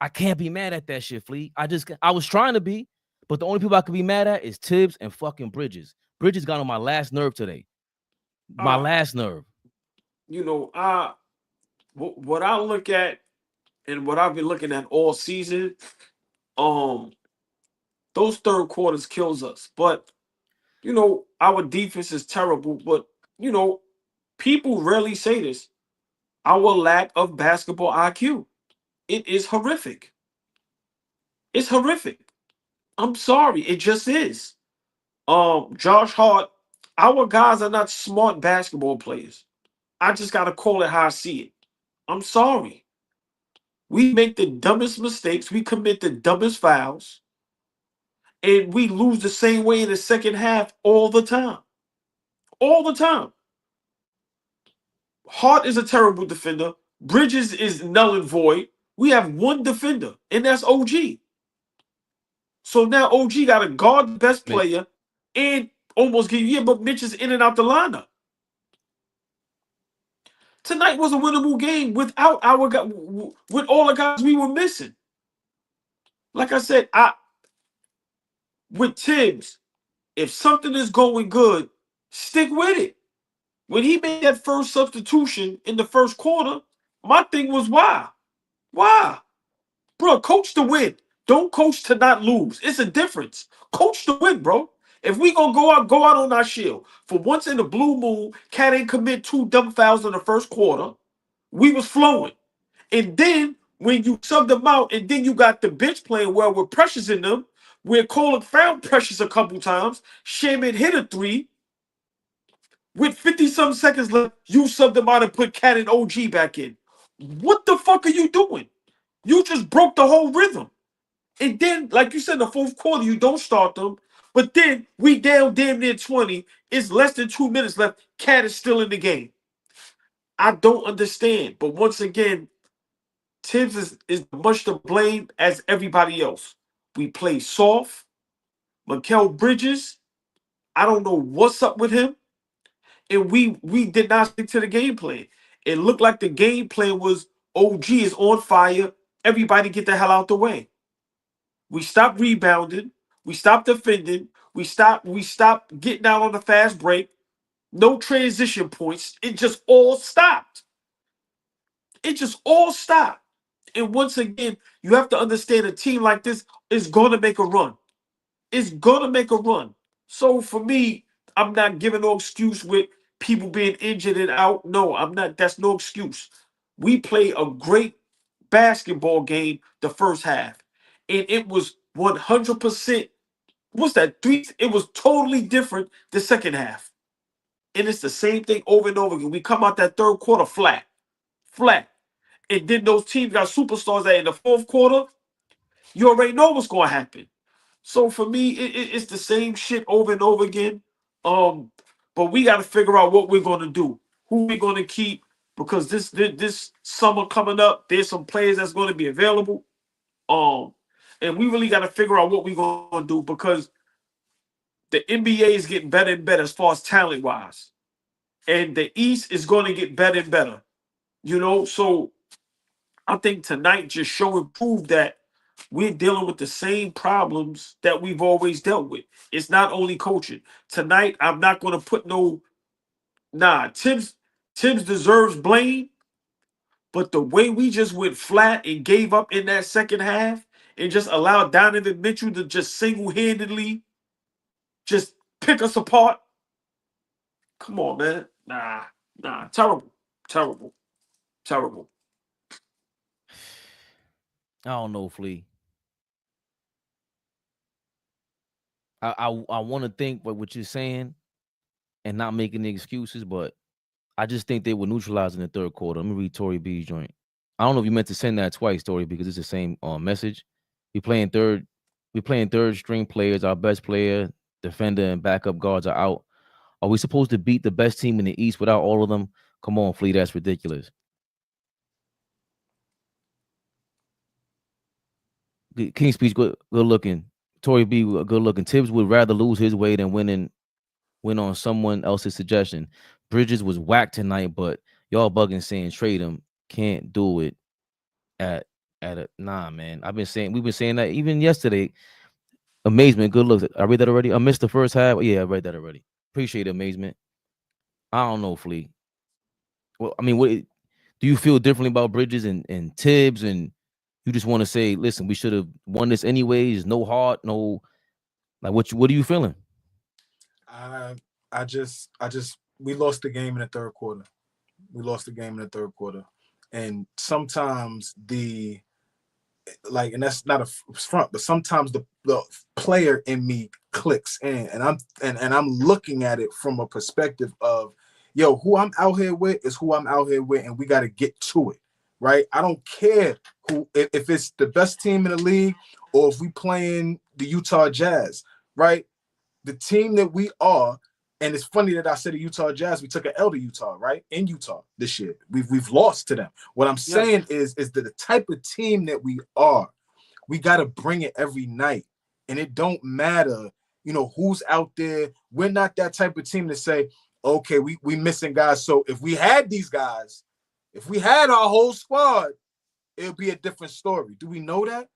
I can't be mad at that shit, Fleet. I was trying to be, but the only people I could be mad at is Tibbs and fucking Bridges. Bridges got on my last nerve today. My last nerve.
You know, what I look at and what I've been looking at all season, those third quarters kills us. But you know, our defense is terrible. But you know, people rarely say this. Our lack of basketball IQ. It is horrific. It's horrific. I'm sorry, it just is. Josh Hart, our guys are not smart basketball players. I just gotta call it how I see it. I'm sorry. We make the dumbest mistakes, we commit the dumbest fouls, and we lose the same way in the second half all the time. All the time. Hart is a terrible defender. Bridges is null and void. We have one defender, and that's OG. So now OG got to guard the best player and almost give you, but Mitch is in and out the lineup. Tonight was a winnable game without our guy, with all the guys we were missing. Like I said, with Tibbs, if something is going good, stick with it. When he made that first substitution in the first quarter, my thing was why? Why? Bro, coach to win. Don't coach to not lose. It's a difference. Coach to win, bro. If we gonna go out on our shield. For once in the blue moon, Cat ain't commit 2 dumb fouls in the first quarter. We was flowing. And then when you sub them out, and then you got the bench playing well with pressures in them, where Kolek found pressures a couple times, Shaman hit a 3. With 50-some seconds left, you subbed them out and put Cat and OG back in. What the fuck are you doing? You just broke the whole rhythm. And then, like you said, in the fourth quarter, you don't start them. But then we down damn near 20. It's less than 2 minutes left. Cat is still in the game. I don't understand. But once again, Tibbs is much to blame as everybody else. We play soft. Mikal Bridges, I don't know what's up with him. And we did not stick to the game plan. It looked like the game plan was OG is on fire. Everybody get the hell out the way. We stopped rebounding. We stopped defending. We stopped getting out on the fast break. No transition points. It just all stopped. It just all stopped. And once again, you have to understand a team like this is going to make a run. It's going to make a run. So for me, I'm not giving no excuse with people being injured and out. No, I'm not. That's no excuse. We played a great basketball game the first half. And it was 100%. What's that? It was totally different the second half. And it's the same thing over and over again. We come out that third quarter flat. And then those teams got superstars that in the fourth quarter, you already know what's going to happen. So for me, it's the same shit over and over again. But we got to figure out what we're going to do, who we're going to keep, because this summer coming up, there's some players that's going to be available. And we really got to figure out what we're going to do because the NBA is getting better and better as far as talent wise, and the East is going to get better and better. You know, so I think tonight just show and prove that we're dealing with the same problems that we've always dealt with. It's not only coaching. Tonight, I'm not going to put Tibbs deserves blame, but the way we just went flat and gave up in that second half and just allowed Donovan Mitchell to just single-handedly just pick us apart. Come on, man. Nah. Terrible.
I don't know, Flea. I want to think what you're saying and not making any excuses, but I just think they were neutralized in the third quarter. Let me read Tory B's joint. I don't know if you meant to send that twice, Tory, because it's the same message. We playing third We're playing third string players. Our best player, defender, and backup guards are out. Are we supposed to beat the best team in the East without all of them? Come on, Flea, that's ridiculous. King Speech, good looking. Tory B, good looking. Tibbs would rather lose his way than win on someone else's suggestion. Bridges was whacked tonight, but y'all bugging saying trade him. Can't do it at a nah, man. We've been saying that even yesterday. Amazement, good looks. I read that already. I missed the first half. Yeah, I read that already. Appreciate it, Amazement. I don't know, Flea. Well, I mean, what do you feel differently about Bridges and Tibbs, and you just want to say, listen, we should have won this anyways. No heart, no like what are you feeling?
I just we lost the game in the third quarter. We lost the game in the third quarter. And sometimes and that's not a front, but sometimes the player in me clicks in, and I'm looking at it from a perspective of, yo, who I'm out here with is who I'm out here with, and we got to get to it, right? I don't care if it's the best team in the league or if we playing the Utah Jazz, right? The team that we are, and it's funny that I said the Utah Jazz, we took an L to Utah, right? In Utah this year. We've lost to them. What I'm saying is that the type of team that we are, we got to bring it every night. And it don't matter, who's out there. We're not that type of team to say, okay, we missing guys. So if we had these guys, if we had our whole squad, it would be a different story. Do we know that?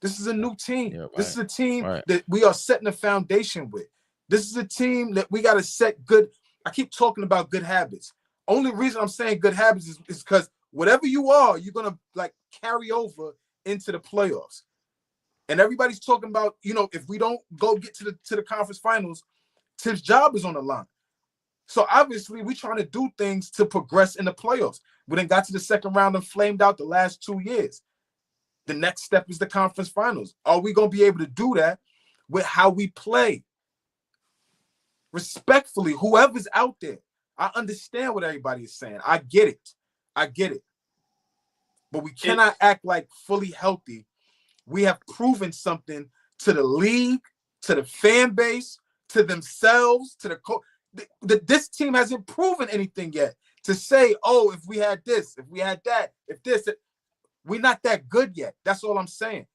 This is a new team. Yeah, right. This is a team that we are setting a foundation with. This is a team that we got to set good. I keep talking about good habits. Only reason I'm saying good habits is because whatever you are, you're going to carry over into the playoffs. And everybody's talking about, if we don't go get to the conference finals, Tibbs' job is on the line. So obviously we're trying to do things to progress in the playoffs. We then got to the second round and flamed out the last 2 years. The next step is the conference finals. Are we going to be able to do that with how we play? Respectfully, whoever's out there, I understand what everybody is saying. I get it. But we cannot act like fully healthy. We have proven something to the league, to the fan base, to themselves, to the coach. This team hasn't proven anything yet to say, oh, if we had this, if we had that, if this, we're not that good yet. That's all I'm saying.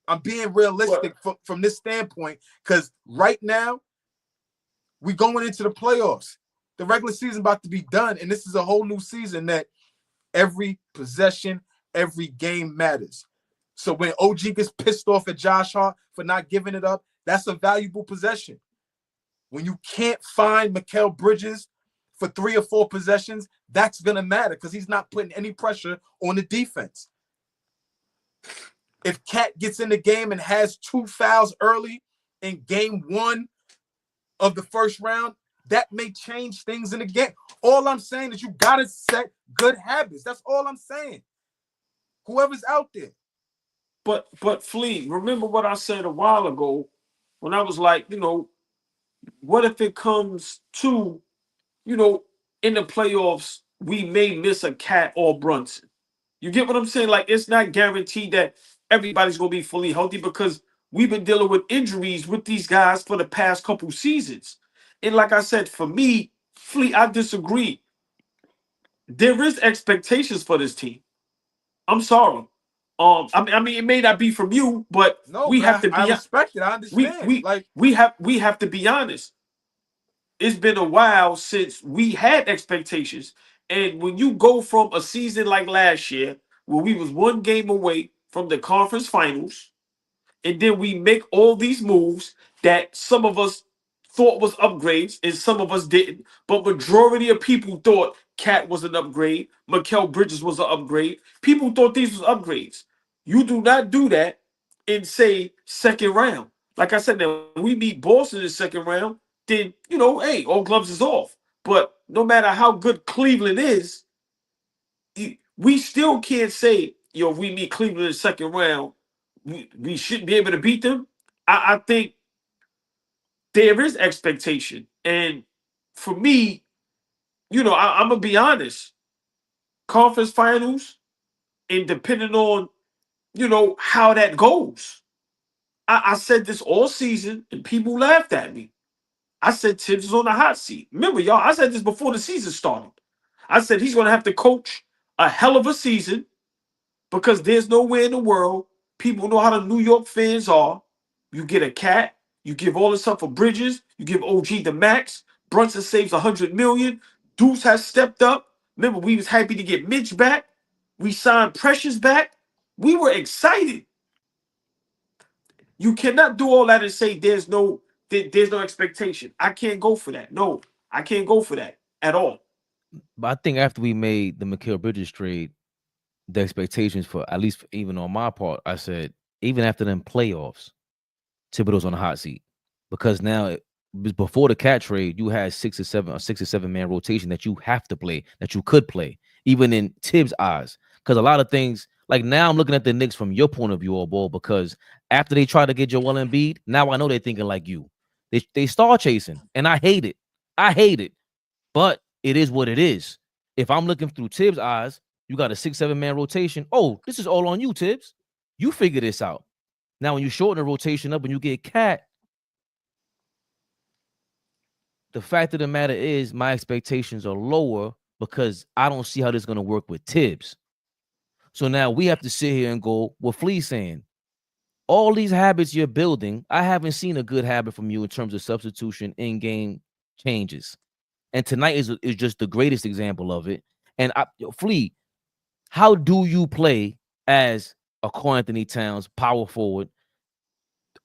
I'm being realistic from this standpoint, because right now, we're going into the playoffs. The regular season about to be done, and this is a whole new season that every possession, every game matters. So when OG gets pissed off at Josh Hart for not giving it up, that's a valuable possession. When you can't find Mikal Bridges for 3 or 4 possessions, that's going to matter because he's not putting any pressure on the defense. If Cat gets in the game and has 2 fouls early in game 1 of the first round, that may change things in the game. All I'm saying is you got to set good habits. That's all I'm saying. Whoever's out there.
But Flea, remember what I said a while ago when I was like, what if it comes to, in the playoffs, we may miss a Cat or Brunson. You get what I'm saying? Like, it's not guaranteed that everybody's going to be fully healthy because we've been dealing with injuries with these guys for the past couple seasons. And like I said, for me, Flea, I disagree. There is expectations for this team. I'm sorry. I mean, it may not be from you, but we have to be.
I respect it. I understand.
We have to be honest. It's been a while since we had expectations, and when you go from a season like last year, where we was 1 game away from the conference finals, and then we make all these moves that some of us thought was upgrades and some of us didn't, but majority of people thought Cat was an upgrade, Mikal Bridges was an upgrade. People thought these was upgrades. You do not do that in, say, second round. Like I said, now we meet Boston in the second round, then, hey, all gloves is off. But no matter how good Cleveland is, we still can't say, if we meet Cleveland in the second round, we shouldn't be able to beat them. I think there is expectation. And for me, I'm going to be honest. Conference finals, and depending on, how that goes, I said this all season, and people laughed at me. I said Tibbs is on the hot seat. Remember, y'all, I said this before the season started. I said he's going to have to coach a hell of a season because there's nowhere in the world people know how the New York fans are. You get a cat, you give all this stuff for Bridges, you give OG the max. Brunson saves $100 million. Deuce has stepped up. Remember, we was happy to get Mitch back. We signed Precious back. We were excited. You cannot do all that and say there's no expectation. I can't go for that. No, I can't go for that at all.
But I think after we made the Mikal Bridges trade, the expectations for, at least even on my part, I said, even after them playoffs, Thibodeau's on the hot seat. Because now, before the cat trade, you had 6 or 7 man rotation that you have to play, that you could play, even in Tibbs' eyes. Because a lot of things, like now I'm looking at the Knicks from your point of view, AllBall, because after they try to get Joel Embiid, now I know they're thinking like you. They star chasing, and I hate it. I hate it. But it is what it is. If I'm looking through Tibbs' eyes, you got a 6-7 man rotation. Oh, this is all on you, Tibbs. You figure this out. Now, when you shorten the rotation up and you get Cat, the fact of the matter is my expectations are lower because I don't see how this is going to work with Tibbs. So now we have to sit here and go, what Flea's saying, all these habits you're building, I haven't seen a good habit from you in terms of substitution, in-game changes. And tonight is just the greatest example of it. And Flea, how do you play as a Karl Anthony Towns power forward,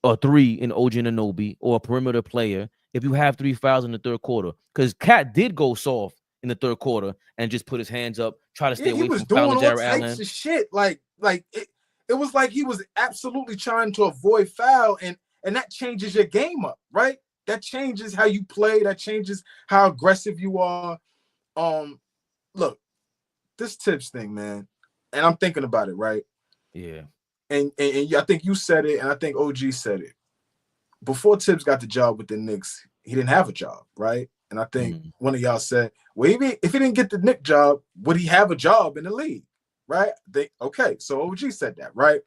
or 3 in OG Anunoby, or a perimeter player if you have 3 fouls in the third quarter? Because Cat did go soft in the third quarter and just put his hands up, try to stay away from fouling Jarrett Allen.
He was doing all types of shit. Like it was like he was absolutely trying to avoid foul, and that changes your game up, right? That changes how you play. That changes how aggressive you are. Look, this Tibbs thing, man, and I'm thinking about it, right?
Yeah.
And I think you said it, and I think OG said it. Before Tibbs got the job with the Knicks, he didn't have a job, right? And I think one of y'all said, well, if he didn't get the Knicks job, would he have a job in the league, right? Okay, so OG said that, right?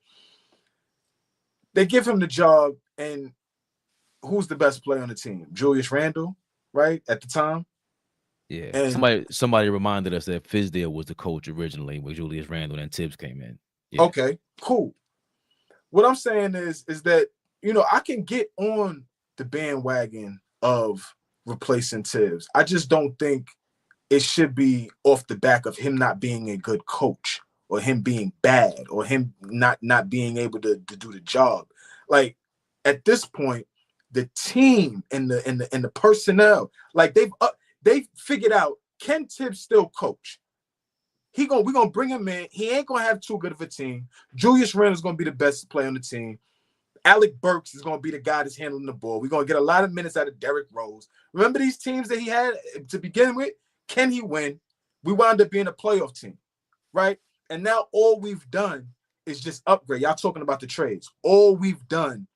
They give him the job, and who's the best player on the team? Julius Randle, right, at the time?
Yeah. And somebody reminded us that Fizdale was the coach originally with Julius Randle, and Tibbs came in.
Yeah. Okay, cool. What I'm saying is that, I can get on the bandwagon of replacing Tibbs. I just don't think it should be off the back of him not being a good coach, or him being bad, or him not being able to do the job. Like, at this point, the team and the personnel, like they've figured out, can Tibbs still coach? We're gonna bring him in. He ain't gonna have too good of a team. Julius Randle is gonna be the best player on the team. Alec Burks is gonna be the guy that's handling the ball. We're gonna get a lot of minutes out of Derrick Rose. Remember these teams that he had to begin with? Can he win? We wound up being a playoff team, right? And now all we've done is just upgrade. Y'all talking about the trades. All we've done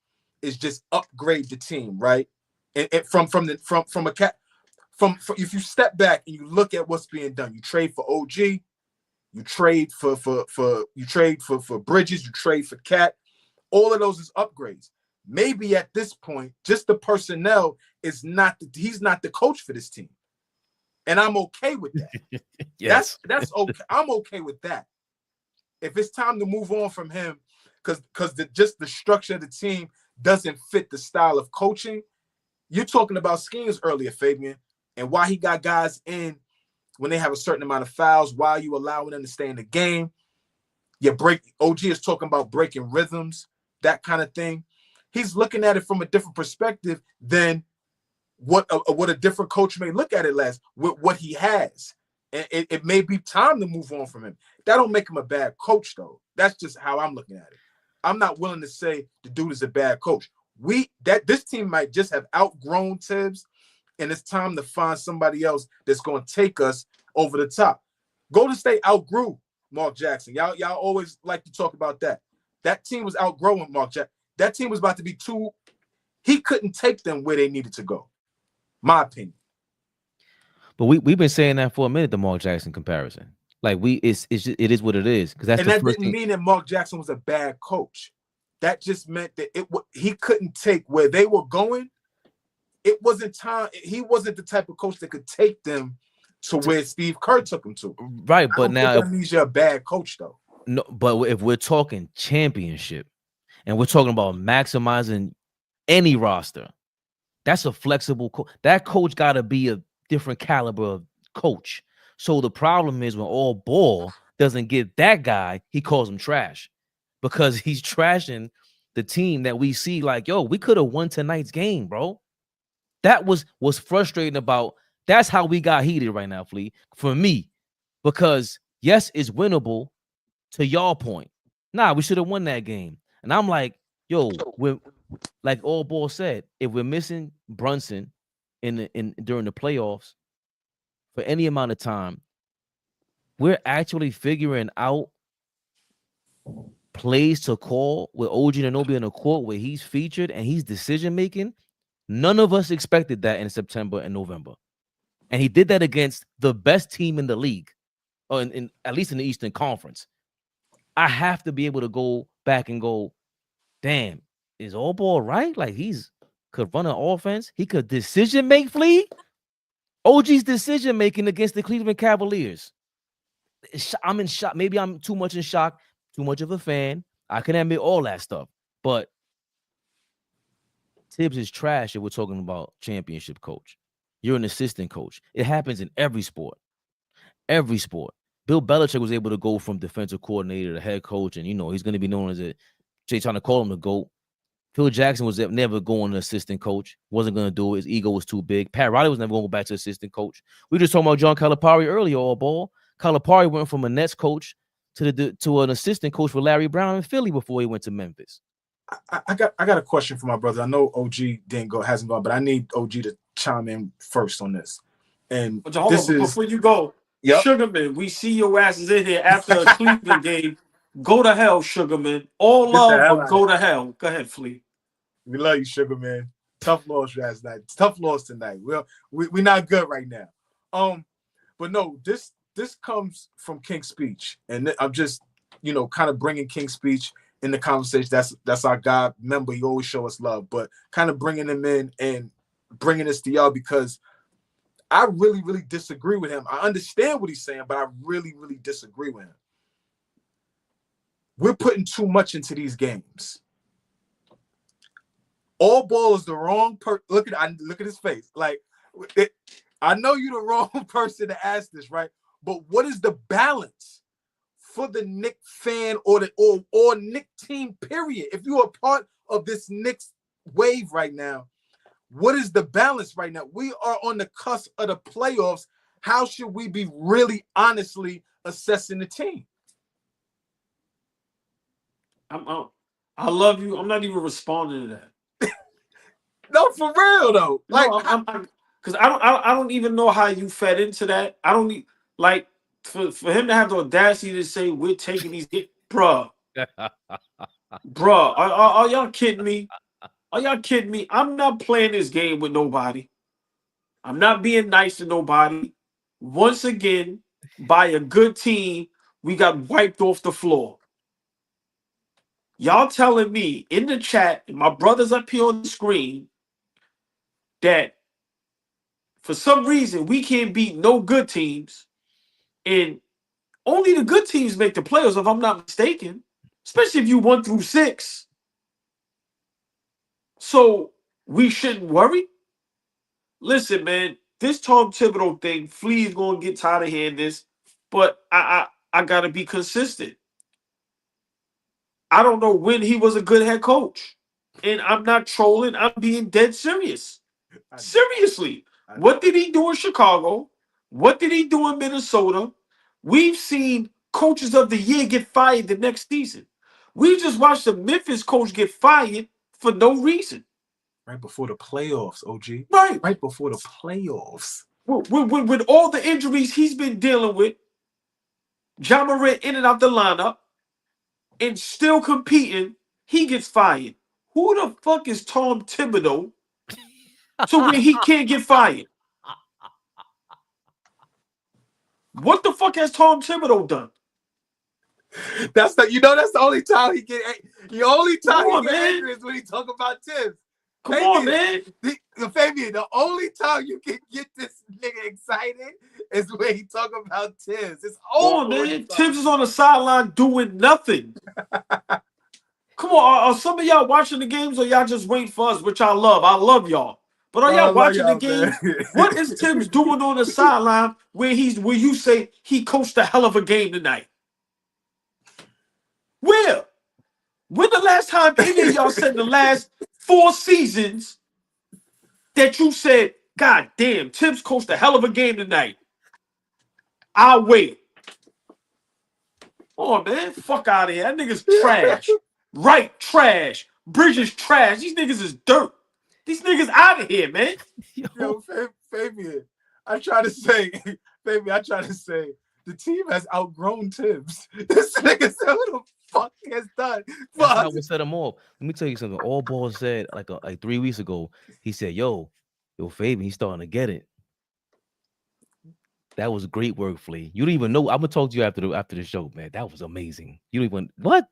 is just upgrade the team, right? And if you step back and you look at what's being done, you trade for OG, you trade for Bridges, you trade for Cat. All of those is upgrades. Maybe at this point, just the personnel is he's not the coach for this team. And I'm okay with that. Yes. That's okay. I'm okay with that. If it's time to move on from him, because just the structure of the team doesn't fit the style of coaching. You're talking about schemes earlier, Fabian, and why he got guys in when they have a certain amount of fouls, why are you allowing them to stay in the game? OG is talking about breaking rhythms, that kind of thing. He's looking at it from a different perspective than what a different coach may look at it as, with what he has. And it may be time to move on from him. That don't make him a bad coach, though. That's just how I'm looking at it. I'm not willing to say the dude is a bad coach. This team might just have outgrown Tibbs, and it's time to find somebody else that's going to take us over the top. Golden State outgrew Mark Jackson. Y'all always like to talk about that. That team was outgrowing Mark Jackson. That team was about to be too. He couldn't take them where they needed to go. My opinion.
But we've been saying that for a minute, the Mark Jackson comparison. Like it is what it is. Because that
didn't mean that Mark Jackson was a bad coach. that just meant that he couldn't take where they were going. It wasn't time. He wasn't the type of coach that could take them to where Steve Kerr took him to.
Right,
I
but
don't
now
think that means you're a bad coach, though.
no, but if we're talking championship and we're talking about maximizing any roster, that's a flexible coach. That coach got to be a different caliber of coach. So the problem is when AllBall doesn't get that guy, he calls him trash because he's trashing the team that we see like, yo, we could have won tonight's game, bro. That was frustrating about. That's how we got heated right now, Flea, for me, because yes, it's winnable to y'all point. Nah, we should have won that game. And I'm like, yo, we're like AllBall said, if we're missing Brunson in during the playoffs for any amount of time, we're actually figuring out plays to call with OG Anunoby in a court where he's featured and he's decision making. None of us expected that in September and November. And he did that against the best team in the league, or in at least in the Eastern Conference. I have to be able to go back and go, damn, is AllBall right? Like he's could run an offense. He could decision make, Flea. OG's decision making against the Cleveland Cavaliers. I'm in shock. Maybe I'm too much in shock, too much of a fan. I can admit all that stuff. But Tibbs is trash if we're talking about championship coach. You're an assistant coach. It happens in every sport. Every sport. Bill Belichick was able to go from defensive coordinator to head coach, and he's going to be known as Jay trying to call him the GOAT. Phil Jackson was never going to assistant coach. Wasn't going to do it. His ego was too big. Pat Riley was never going to go back to assistant coach. We were just talking about John Calipari earlier, AllBall. Calipari went from a Nets coach to an assistant coach for Larry Brown in Philly before he went to Memphis.
I got a question for my brother. I know OG hasn't gone, but I need OG to chime in first on this. And
before you go,
yep.
Sugarman, we see your asses in here after a Cleveland game. Go to hell, Sugarman. All love, but go to hell. Go ahead, Flea.
We love you, Sugarman. Tough loss last night. Tough loss tonight. We're not good right now. But no, this comes from King's speech, and I'm just kind of bringing King's speech in the conversation. That's our God member. You always show us love, but kind of bringing him in and bringing this to y'all because I really, really disagree with him. I understand what he's saying, but I really, really disagree with him. We're putting too much into these games. AllBall is the wrong person. Look at his face. Like, I know you're the wrong person to ask this, right? But what is the balance for the Knicks fan or Knicks team, period? If you are part of this Knicks wave right now, what is the balance right now? We are on the cusp of the playoffs. How should we be really honestly assessing the team?
I love you. I'm not even responding to that.
No, for real though. Like,
because I don't even know how you fed into that. I don't need for him to have the audacity to say we're taking these hits, bruh. Are y'all kidding me? Are y'all kidding me? I'm not playing this game with nobody. I'm not being nice to nobody. Once again, by a good team, we got wiped off the floor. Y'all telling me in the chat, and my brother's up here on the screen, that for some reason we can't beat no good teams, and only the good teams make the playoffs, if I'm not mistaken, especially if you 1 through 6. So we shouldn't worry. Listen, man, this Tom Thibodeau thing, Flea's gonna get tired of hearing this, but I gotta be consistent. I don't know when he was a good head coach. And I'm not trolling, I'm being dead serious. Seriously. What did he do in Chicago? What did he do in Minnesota? We've seen coaches of the year get fired the next season. We just watched the Memphis coach get fired for no reason.
Right before the playoffs, OG.
Right
before the playoffs.
With all the injuries he's been dealing with, Ja Morant in and out the lineup, and still competing, he gets fired. Who the fuck is Tom Thibodeau so when he can't get fired? What the fuck has Tom Thibodeau done?
That's the only time he get. The only time
Come on,
he get
man.
angry is when he talk about Tibbs.
Come on, man.
Fabian, the only time you can get this nigga excited is when he talk about Tibbs. It's
Come
over.
on, man. Tibbs is on the sideline doing nothing. Come on, are some of y'all watching the games or y'all just waiting for us, which I love? I love y'all. But are y'all watching the game? What is Tibbs doing on the sideline where you say he coached a hell of a game tonight? Where? When the last time any of y'all said the last 4 seasons that you said, God damn, Tibbs coached a hell of a game tonight? I'll wait. Oh man, fuck out of here. That nigga's trash. Right, trash. Bridges trash. These niggas is dirt. These niggas out of here, man.
Yo, Fabian, I try to say, the team has outgrown Tibbs. This nigga said, "What the fuck has done?"
That's how we set him off. Let me tell you something. AllBall said like 3 weeks ago. He said, "Yo, Fabian, he's starting to get it." That was great work, Flea. You don't even know. I'm gonna talk to you after the show, man. That was amazing. You don't even what?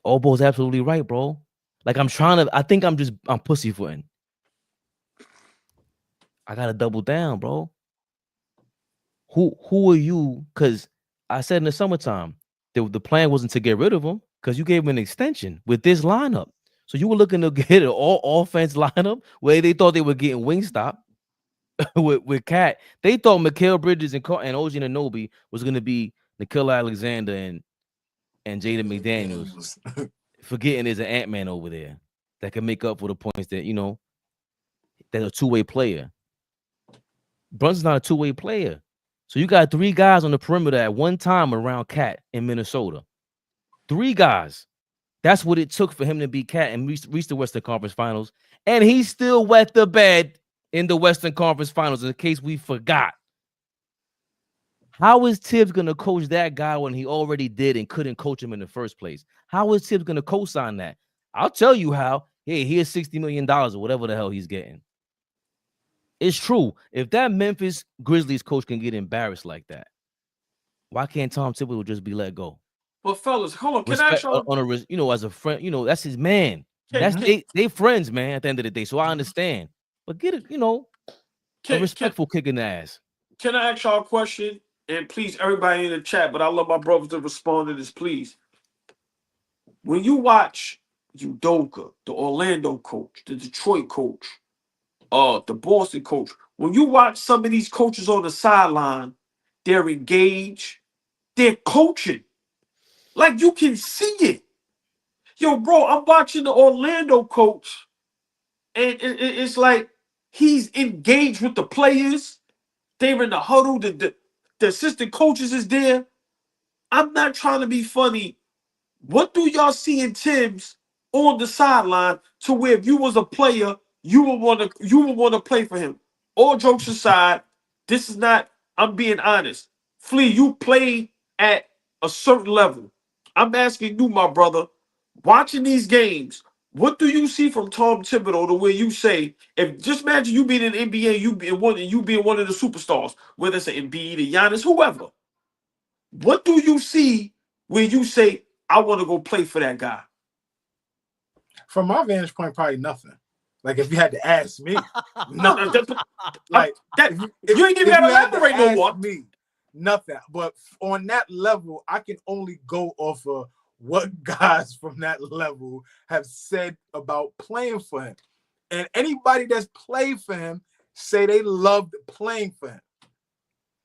AllBall's absolutely right, bro. Like I think I'm pussyfooting. I gotta double down, bro. Who are you? Because I said in the summertime, the plan wasn't to get rid of him because you gave him an extension with this lineup. So you were looking to get an all offense lineup where they thought they were getting Wingstop with Cat. They thought Mikal Bridges and OG Anunoby was gonna be Nickeil Alexander and Jaden McDaniels. Forgetting there's an Ant-Man over there that can make up for the points that that's a two-way player. Brunson's not a two-way player. So you got 3 guys on the perimeter at one time around Cat in Minnesota. 3 guys. That's what it took for him to be Cat and reach the Western Conference Finals. And he still wet the bed in the Western Conference Finals in case we forgot. How is Tibbs going to coach that guy when he already did and couldn't coach him in the first place? How is Tibbs going to co-sign that? I'll tell you how. Hey, here's $60 million or whatever the hell he's getting. It's true. If that Memphis Grizzlies coach can get embarrassed like that, why can't Tom Thibodeau just be let go?
Well, fellas, hold on. Can I ask y'all?
As a friend, that's his man. They friends, man, at the end of the day. So I understand. But get it, a respectful kick in the ass.
Can I ask y'all a question? And please, everybody in the chat, but I love my brothers to respond to this, please. When you watch Udoka, the Orlando coach, the Detroit coach, the Boston coach, when you watch some of these coaches on the sideline, they're engaged, they're coaching. Like you can see it. Yo, bro, I'm watching the Orlando coach, and it's like he's engaged with the players. They're in the huddle. The assistant coaches is there. I'm not trying to be funny. What do y'all see in Tibbs on the sideline to where if you was a player, you would want to play for him? All jokes aside, this is not. I'm being honest. Flea, you played at a certain level. I'm asking you, my brother, watching these games, what do you see from Tom Thibodeau to where you say, if just imagine you being in the NBA, you being one of the superstars, whether it's an Embiid, a Giannis, whoever. What do you see when you say, I want to go play for that guy?
From my vantage point, probably nothing. Like if you had to ask me,
nothing.
Like
you ain't even got to elaborate no more.
Me, nothing. But on that level, I can only go off of what guys from that level have said about playing for him. And anybody that's played for him say they loved playing for him.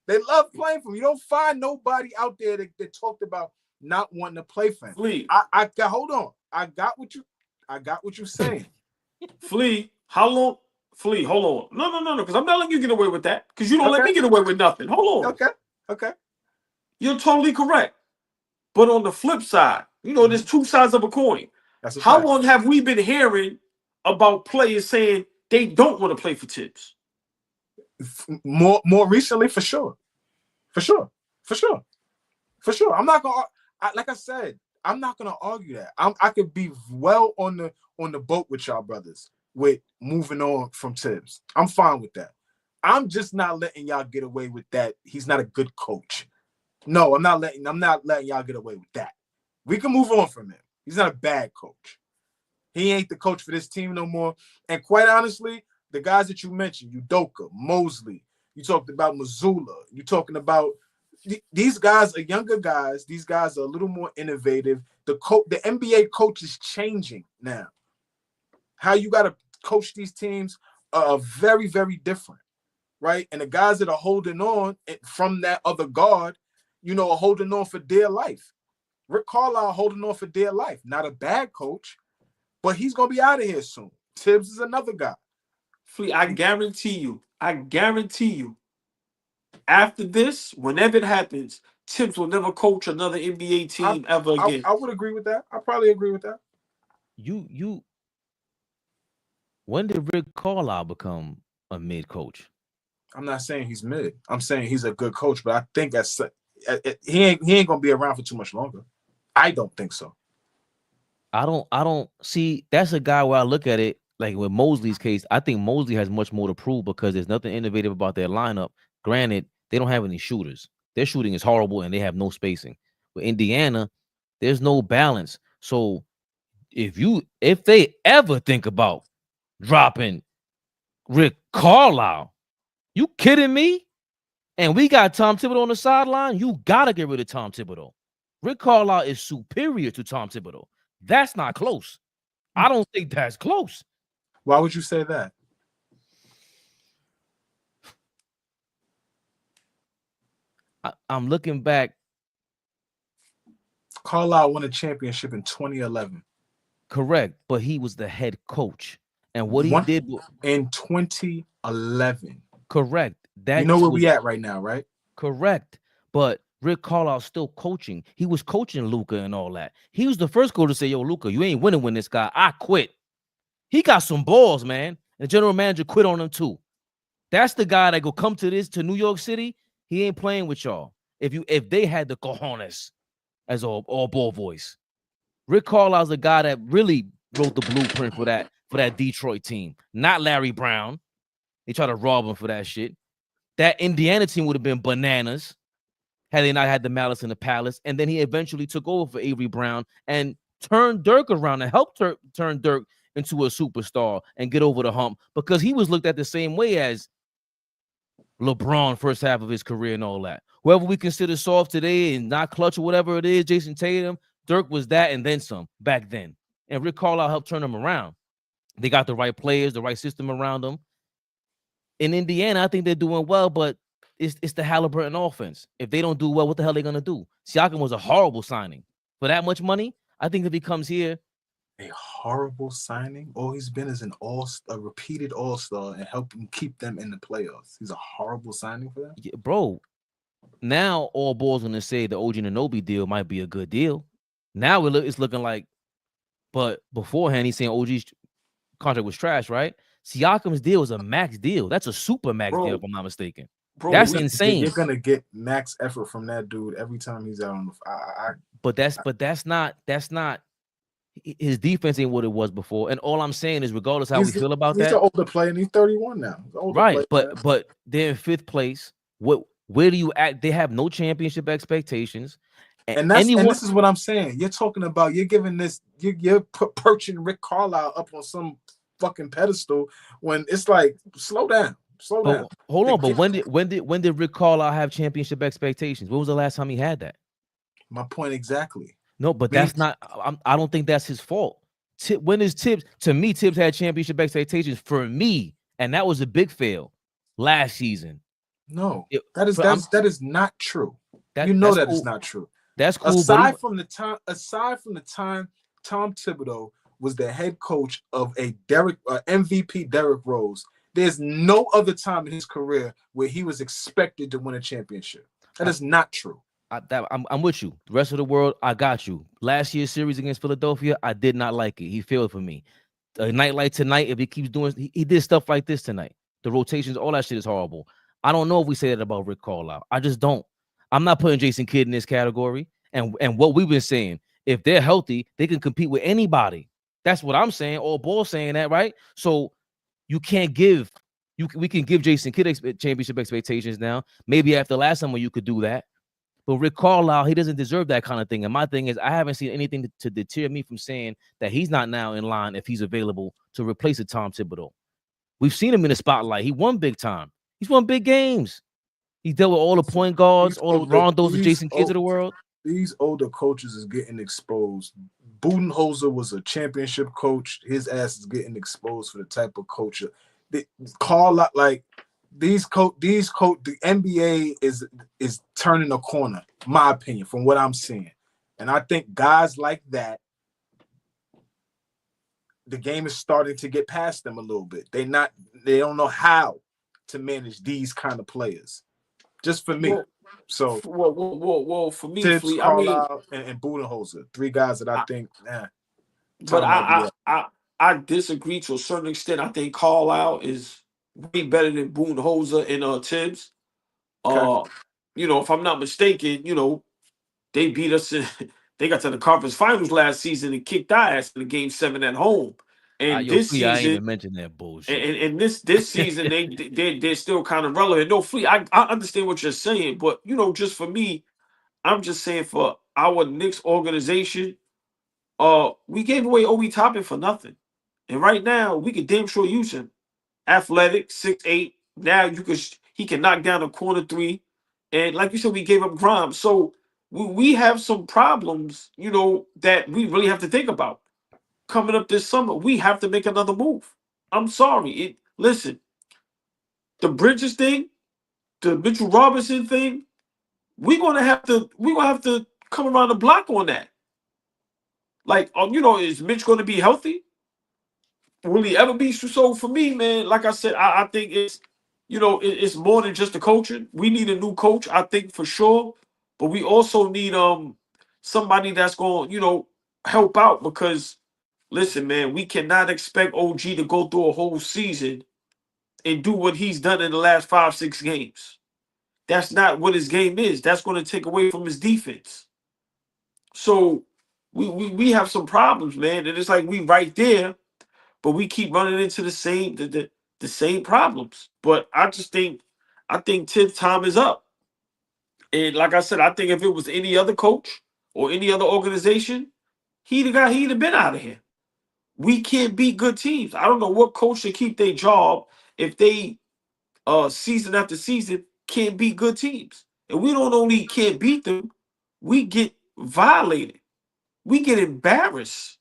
They love playing for him. You don't find nobody out there that talked about not wanting to play for him.
Flea.
I got hold on. I got what you're saying.
Flea, how long? Flea, hold on. No, because I'm not letting you get away with that. Because you don't let me get away with nothing. Hold on.
Okay.
You're totally correct. But on the flip side, there's 2 sides of a coin. How long have we been hearing about players saying they don't want to play for Tibbs?
More recently, for sure. I'm not gonna. Like I said, I'm not gonna argue that. I could be well on the boat with y'all brothers with moving on from Tibbs. I'm fine with that. I'm just not letting y'all get away with that. He's not a good coach. No, I'm not letting y'all get away with that. We can move on from him. He's not a bad coach. He ain't the coach for this team no more. And quite honestly, the guys that you mentioned, Udoka, Mosley, you talked about Missoula, you talking about these guys are younger guys. These guys are a little more innovative. The NBA coach is changing now. How you got to coach these teams are very, very different, right? And the guys that are holding on from that other guard, you know, are holding on for dear life. Rick Carlisle holding on for dear life. Not a bad coach, but he's going to be out of here soon. Tibbs is another guy.
Flea, I guarantee you, after this, whenever it happens, Tibbs will never coach another NBA team ever again.
I would agree with that. I probably agree with that.
When did Rick Carlisle become a mid coach?
I'm not saying he's mid. I'm saying he's a good coach, but I think he ain't gonna be around for too much longer. I don't think so.
I don't see. That's a guy where I look at it like with Mosley's case. I think Mosley has much more to prove because there's nothing innovative about their lineup. Granted, they don't have any shooters. Their shooting is horrible and they have no spacing. With Indiana, there's no balance. So if they ever think about dropping Rick Carlisle, you kidding me? And we got Tom Thibodeau on the sideline. You gotta get rid of Tom Thibodeau. Rick Carlisle is superior to Tom Thibodeau. That's not close. I don't think that's close.
Why would you say that?
I'm looking back.
Carlisle won a championship in 2011.
Correct, but he was the head coach. And what he did
in 2011.
Correct. That
you know where we at right now, right?
Correct. But Rick Carlisle's still coaching. He was coaching Luka and all that. He was the first coach to say, yo, Luka, you ain't winning with this guy. I quit. He got some balls, man. And the general manager quit on him too. That's the guy that go come to New York City. He ain't playing with y'all. If they had the cojones as all ball voice. Rick Carlisle's the guy that really wrote the blueprint for that Detroit team. Not Larry Brown. They tried to rob him for that shit. That Indiana team would have been bananas had they not had the malice in the palace. And then he eventually took over for Avery Brown and turned Dirk around and helped turn Dirk into a superstar and get over the hump because he was looked at the same way as LeBron first half of his career and all that. Whoever we consider soft today and not clutch or whatever it is, Jason Tatum, Dirk was that and then some back then. And Rick Carlisle helped turn them around. They got the right players, the right system around them. In Indiana, I think they're doing well, but it's the Halliburton offense. If they don't do well, what the hell are they going to do? Siakam was a horrible signing. For that much money, I think if he comes here.
A horrible signing? All he's been is a repeated all-star and help him keep them in the playoffs. He's a horrible signing for them?
Yeah, bro, now all balls going to say the OG Anunoby deal might be a good deal. Now it's looking like, but beforehand, he's saying OG's contract was trash, right? Siakam's deal is a max deal. That's a super max deal, if I'm not mistaken. Bro, that's insane.
You're gonna get max effort from that dude every time he's out on the.
But that's not his defense ain't what it was before. And all I'm saying is, regardless how we feel about that,
he's an older player and he's 31 now.
Right, but they're in 5th place. Where do you act? They have no championship expectations.
And this is what I'm saying. You're talking about you're perching Rick Carlisle up on some fucking pedestal when it's like slow down.
Hold on, but when did Rick Carlisle have championship expectations? When was the last time he had that?
My point exactly.
No, but that's not. I don't think that's his fault. When is Tibbs? To me, Tibbs had championship expectations for me, and that was a big fail last season.
No, that is not true. That is not true.
That's cool.
Aside from the time Tom Thibodeau was the head coach of a MVP Derrick Rose, there's no other time in his career where he was expected to win a championship. That is not true.
I'm with you. The rest of the world, I got you. Last year's series against Philadelphia, I did not like it. He failed for me. A night like tonight, if he keeps doing, he did stuff like this tonight. The rotations, all that shit is horrible. I don't know if we say that about Rick Carlisle. I just don't. I'm not putting Jason Kidd in this category. And what we've been saying, if they're healthy, they can compete with anybody. That's what I'm saying. All ball saying that, right? So you can't give. We can give Jason Kidd championship expectations now. Maybe after last summer you could do that. But Rick Carlisle, he doesn't deserve that kind of thing. And my thing is, I haven't seen anything to deter me from saying that he's not now in line if he's available to replace a Tom Thibodeau. We've seen him in the spotlight. He won big time. He's won big games. He dealt with all the point guards, all the Rondos and Jason Kidds of the world.
These older coaches is getting exposed. Budenholzer was a championship coach. His ass is getting exposed for the type of culture. The NBA is turning a corner, my opinion, from what I'm seeing. And I think guys like that, the game is starting to get past them a little bit. They don't know how to manage these kind of players. Just for me. So
for me,
Tibbs,
Flea,
Carlisle, and Budenholzer, 3 guys that I think,
but I disagree to a certain extent. I think Carlisle is way better than Budenholzer and Tibbs.
Okay.
If I'm not mistaken, they beat us they got to the conference finals last season and kicked our ass in the game 7 at home. And this
Flea, I ain't
season,
even mentioned that bullshit.
and this season they're still kind of relevant. No, Flea, I understand what you're saying, but just for me, I'm just saying for our Knicks organization, we gave away Obi Toppin for nothing. And right now, we can damn sure use him. Athletic, 6'8". Now he can knock down a corner 3. And like you said, we gave up Grimes. So we have some problems, that we really have to think about. Coming up this summer, we have to make another move. I'm sorry. Listen, the Bridges thing, the Mitchell Robinson thing, we're gonna have to come around the block on that. Like, is Mitch going to be healthy? Will he ever be? So for me, man, like I said, I think it's more than just the coaching. We need a new coach, I think, for sure. But we also need somebody that's going to help out, because listen, man, we cannot expect OG to go through a whole season and do what he's done in the last 5-6 games. That's not what his game is. That's going to take away from his defense. So we have some problems, man. And it's like we right there, but we keep running into the same problems. But I think Tibbs' time is up. And like I said, I think if it was any other coach or any other organization, he'd have been out of here. We can't beat good teams. I don't know what coach should keep their job if they season after season can't beat good teams. And we don't only can't beat them, we get violated. We get embarrassed.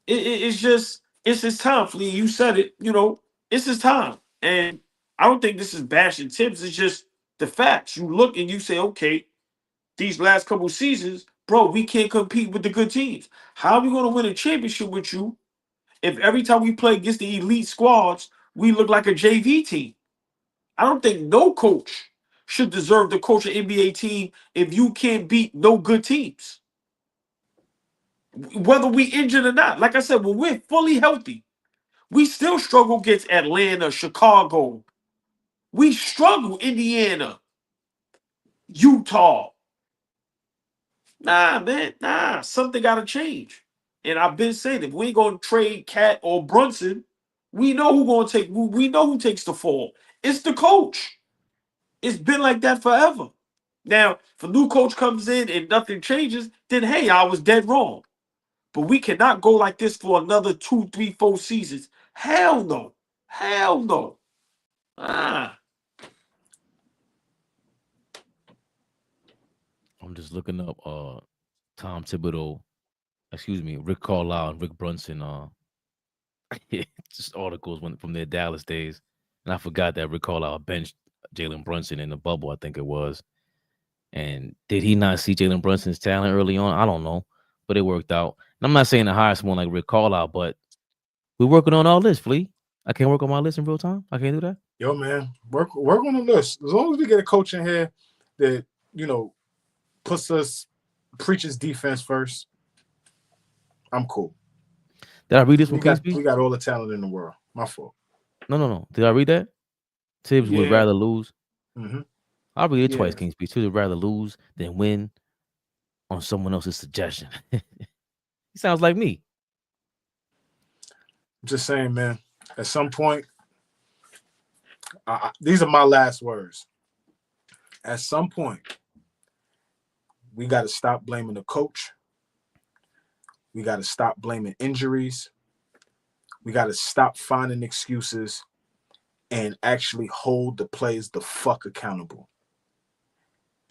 It's his time, Flea. You said it, it's his time. And I don't think this is bashing Tibbs. It's just the facts. You look and you say, okay, these last couple seasons, bro, we can't compete with the good teams. How are we going to win a championship with you if every time we play against the elite squads, we look like a JV team? I don't think no coach should deserve to coach an NBA team if you can't beat no good teams. Whether we injured or not. Like I said, when we're fully healthy, we still struggle against Atlanta, Chicago. We struggle, Indiana, Utah. Nah, man, nah. Something got to change. And I've been saying, if we ain't going to trade Cat or Brunson, we know who going to take. We know who takes the fall. It's the coach. It's been like that forever. Now, if a new coach comes in and nothing changes, then hey, I was dead wrong. But we cannot go like this for another 2, 3, 4 seasons. Hell no. Hell no.
I'm just looking up Tom Thibodeau, Rick Carlisle and Rick Brunson just articles from their Dallas days. And I forgot that Rick Carlisle benched Jalen Brunson in the bubble, I think it was. And did he not see Jalen Brunson's talent early on? I don't know, but it worked out. And I'm not saying to hire someone like Rick Carlisle, but we're working on all this, Flea. I can't work on my list in real time. I can't do that.
Yo, man, work on the list. As long as we get a coach in here that, preaches defense first, I'm cool.
Did I read this from Kingsby?
We got all the talent in the world. My fault.
No. Did I read that? Tibbs would rather lose.
Mm-hmm.
I'll read it twice, Kingsby. Tibbs would rather lose than win on someone else's suggestion. He sounds like me.
I'm just saying, man. At some point, these are my last words. At some point, we got to stop blaming the coach. We got to stop blaming injuries. We got to stop finding excuses and actually hold the players the fuck accountable.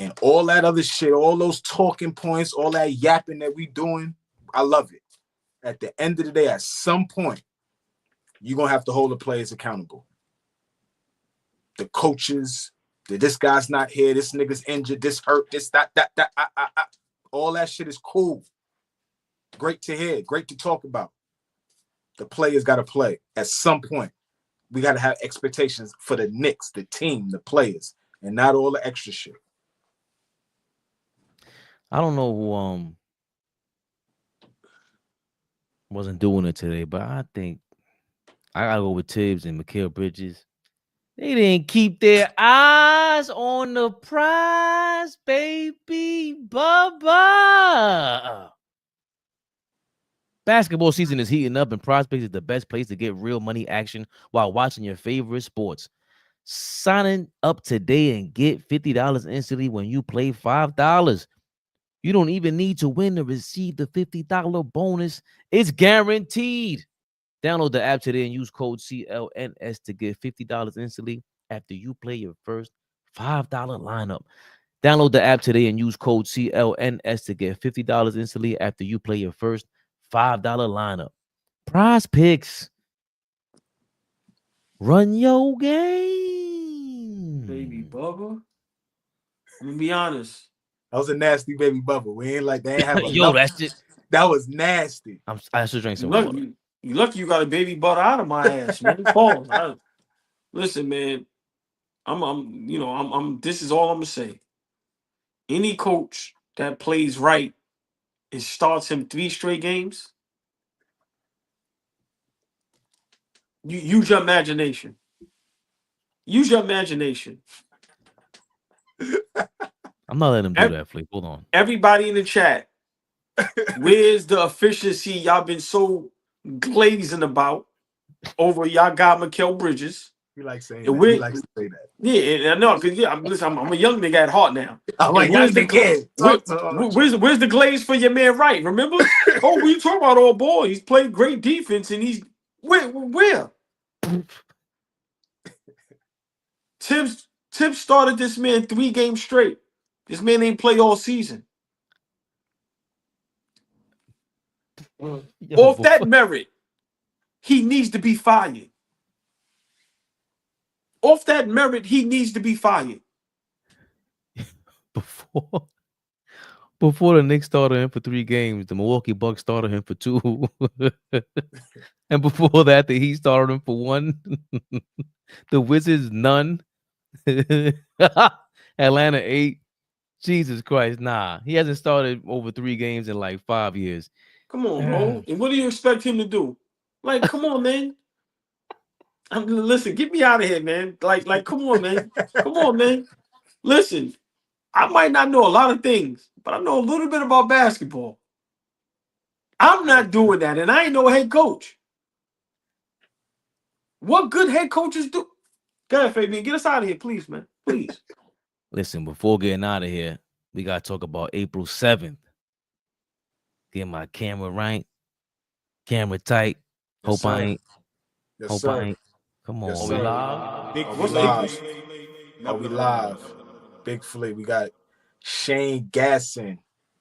And all that other shit, all those talking points, all that yapping that we doing, I love it. At the end of the day, at some point, you're going to have to hold the players accountable. The coaches, this guy's not here, this nigga's injured, this hurt, this, that. All that shit is cool. Great to hear, great to talk about. The players got to play. At some point, we got to have expectations for the Knicks, the team, the players, and not all the extra shit.
I don't know who wasn't doing it today, but I think I gotta go with Tibbs and Mikal Bridges. They didn't keep their eyes on the prize, baby Bubba. Basketball season is heating up, and Prospects is the best place to get real money action while watching your favorite sports. Signing up today and get $50 instantly when you play $5. You don't even need to win to receive the $50 bonus. It's guaranteed. Download the app today and use code CLNS to get $50 instantly after you play your first $5 lineup. Download the app today and use code CLNS to get $50 instantly after you play your first $5 lineup. Prize Picks. Run your game.
Baby Bubba. I'm gonna be honest.
That was a nasty baby bubble. We ain't like they ain't have a
Yo, that's it.
That was nasty.
I should drink some
You
water.
lucky you got a baby butter out of my ass, man. Pause. Listen, man. I'm this is all I'm gonna say. Any coach that plays right and starts him 3 straight games, you use your imagination. Use your imagination.
I'm not letting him do that, Flake. Hold on.
Everybody in the chat, where's the efficiency y'all been so glazing about over y'all got Mikal Bridges?
He likes saying
And
that. He likes to say that.
Yeah, I know, because I'm a young nigga at heart now.
I'm like,
where's
the kid?
where's the glaze for your man Wright? Remember? Oh, we talking about all ball. He's played great defense, and he's where? Tibbs started this man 3 games straight. This man ain't play all season. Off that merit, he needs to be fired. Off that merit, he needs to be fired.
Before the Knicks started him for 3 games, the Milwaukee Bucks started him for 2. And before that, the Heat started him for 1. The Wizards, none. Atlanta, 8. Jesus Christ, nah. He hasn't started over 3 games in like 5 years.
Come on, bro. And what do you expect him to do? Like, come on, man. Listen, get me out of here, man. Like, come on, man. Come on, man. Listen, I might not know a lot of things, but I know a little bit about basketball. I'm not doing that, and I ain't no head coach. What good head coaches do? Go ahead, Fabian. Get us out of here, please, man. Please.
Listen, before getting out of here, we got to talk about April 7th. Get my camera right, camera tight.
Yes,
Hope I ain't.
Yes,
Hope
sir.
I ain't. Come on,
Yes,
we
sir.
live?
Big live. Oh, we live. Big Flea. We got Shane Gasson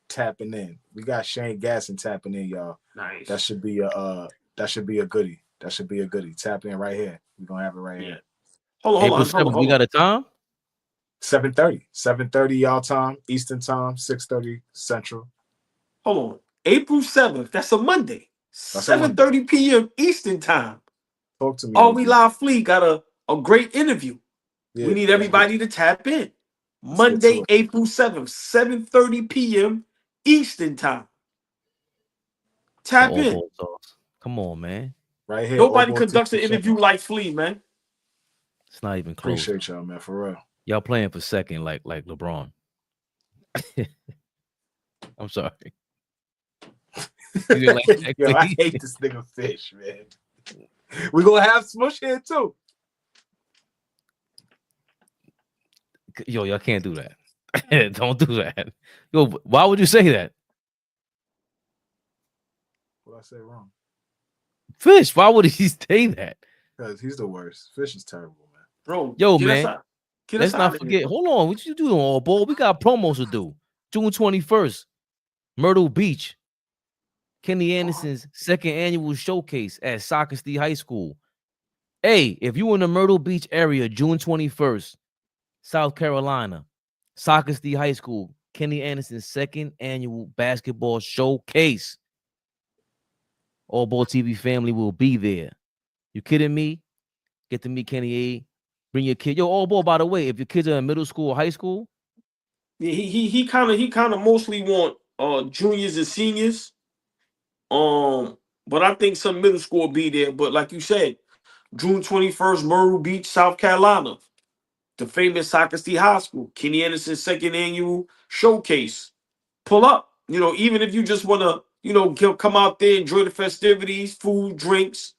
tapping in. We got Shane Gasson tapping in, y'all.
Nice.
That should be a goodie. That should be a goodie. Tap in right here. We're gonna have it right here.
Hold on.
April 7th, we got a time?
7:30. 7:30 y'all time, Eastern time, 6:30 Central.
Hold on. April 7th. That's a Monday. 7:30 p.m. Eastern time.
Talk to me.
All We Live Fleet got a great interview.
Yeah,
we need everybody to tap in. Monday, April 7th, 7:30 p.m. Eastern time. Tap in.
Come on, man.
Right here.
Nobody conducts an interview like Flea, man.
It's not even close.
Appreciate y'all, man, for real.
Y'all playing for second like LeBron. I'm sorry.
Yo, I hate this nigga Fish, man. We're gonna have Smush here too.
Yo, y'all can't do that. Don't do that. Yo, why would you say that?
What I say wrong?
Fish, why would he say that?
Because he's the worst. Fish is terrible, man.
Bro,
Yo,
get us
man,
out. Get
let's
us
not
out of
forget.
here.
Hold on, what you doing, all ball? We got promos to do. June 21st, Myrtle Beach. Kenny Anderson's second annual showcase at Sockasty High School. Hey, if you in the Myrtle Beach area, June 21st, South Carolina, Sockasty High School, Kenny Anderson's second annual basketball showcase. AllBall TV family will be there. You kidding me? Get to meet Kenny A. Bring your kid. Yo, AllBall, by the way, if your kids are in middle school or high school,
Yeah, he kind of mostly want juniors and seniors. But I think some middle school will be there. But like you said, June 21st, Myrtle Beach, South Carolina, the famous Sockasty High School, Kenny Anderson's second annual showcase. Pull up. You know, even if you just want to, come out there, enjoy the festivities, food, drinks,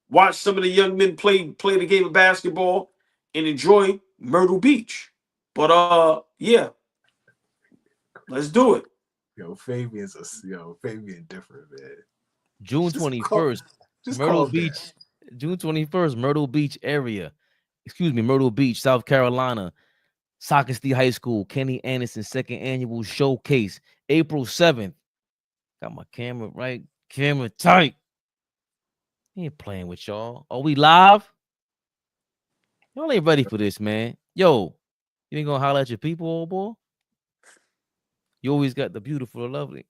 watch some of the young men play the game of basketball, and enjoy Myrtle Beach. But yeah, let's do it.
Fabian different, man.
June 21st, Myrtle Beach, June 21st, Myrtle Beach area. Excuse me, Myrtle Beach, South Carolina, Sockasty High School, Kenny Anderson's second annual showcase, April 7th. Got my camera right, camera tight. He ain't playing with y'all. Are we live? Y'all ain't ready for this, man. Yo, you ain't gonna holler at your people, old boy? You always got the beautiful and lovely.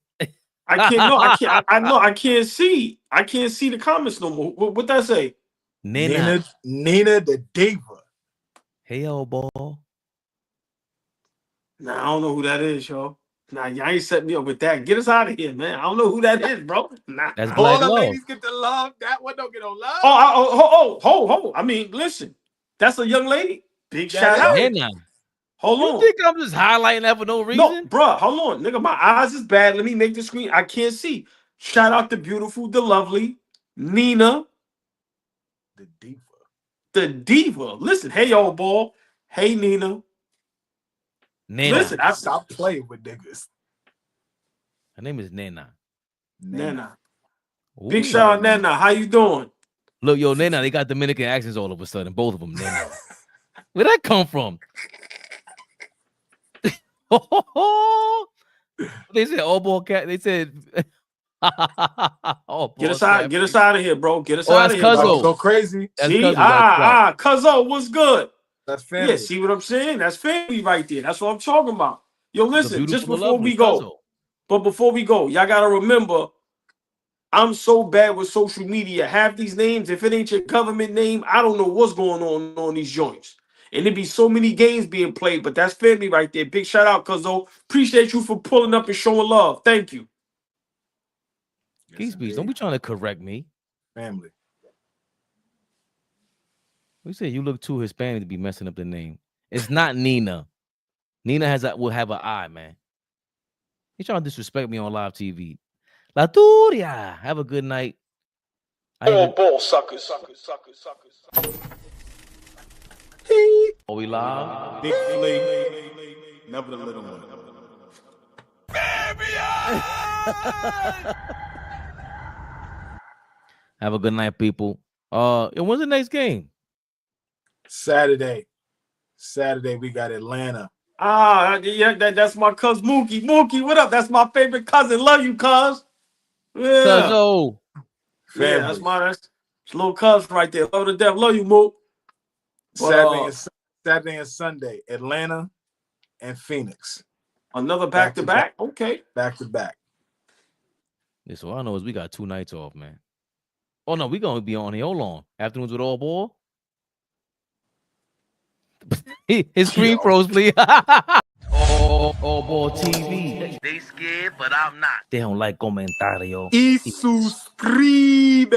I can't see the comments no more. What that say?
Nina
the diva.
Hey, old ball.
Nah, I don't know who that is, yo. Nah, y'all ain't set me up with that. Get us out of here, man. I don't know who that is, bro. Nah.
That's
All
Black
the
Love.
ladies get the love. That one don't get no love.
Oh. I mean, listen. That's a young lady. Big shout out.
Nina.
Hold
You
on.
think I'm just highlighting that for no reason?
No, bruh, hold on. Nigga, my eyes is bad. Let me make the screen. I can't see. Shout out the beautiful, the lovely Nina.
The diva.
The diva. Listen, hey, old boy. Hey, Nina.
Nina.
Listen, I
stop playing with niggas.
Her name is Nina.
Nana.
Ooh.
Big shout out, Nana. How you doing?
Look, yo, Nina, they got Dominican accents all of a sudden. Both of them, Nina. Where'd that come from? They said all ball cat. They said
get us out of here, bro. Get us out of here.
Cuzzo.
Go crazy.
That's
see, Cuzzo, what's good?
That's family.
Yeah, see what I'm saying? That's family right there. That's what I'm talking about. Yo, listen, just before we go, y'all gotta remember, I'm so bad with social media. Half these names, if it ain't your government name, I don't know what's going on these joints. And there be so many games being played, but that's family right there. Big shout out, Cuzzo. Appreciate you for pulling up and showing love. Thank you.
Geese Beast, don't be trying to correct me.
Family.
We say you look too Hispanic to be messing up the name. It's not Nina. Nina will have an eye, man. You trying to disrespect me on live TV. La Turia. Have a good night.
Ball suckers.
Are we live?
Big Flea. Never the little one.
Have a good night, people. When's the next game?
Saturday we got Atlanta.
Yeah, that's my cuz Mookie. Mookie, what up? That's my favorite cousin. Love you, cuz. Yeah.
Cuzzo.
Yeah, that's little cuz right there. Love to death. Love you, Mook.
Saturday and Sunday, Atlanta and Phoenix.
Another back-to-back? Okay.
Back-to-back.
Yeah, so all I know is we got 2 nights off, man. Oh, no, we going to be on here. Hold on. Afternoons with AllBall. His screen froze, please. AllBall TV.
They scared, but I'm not.
They don't like comentario.
Y suscribe.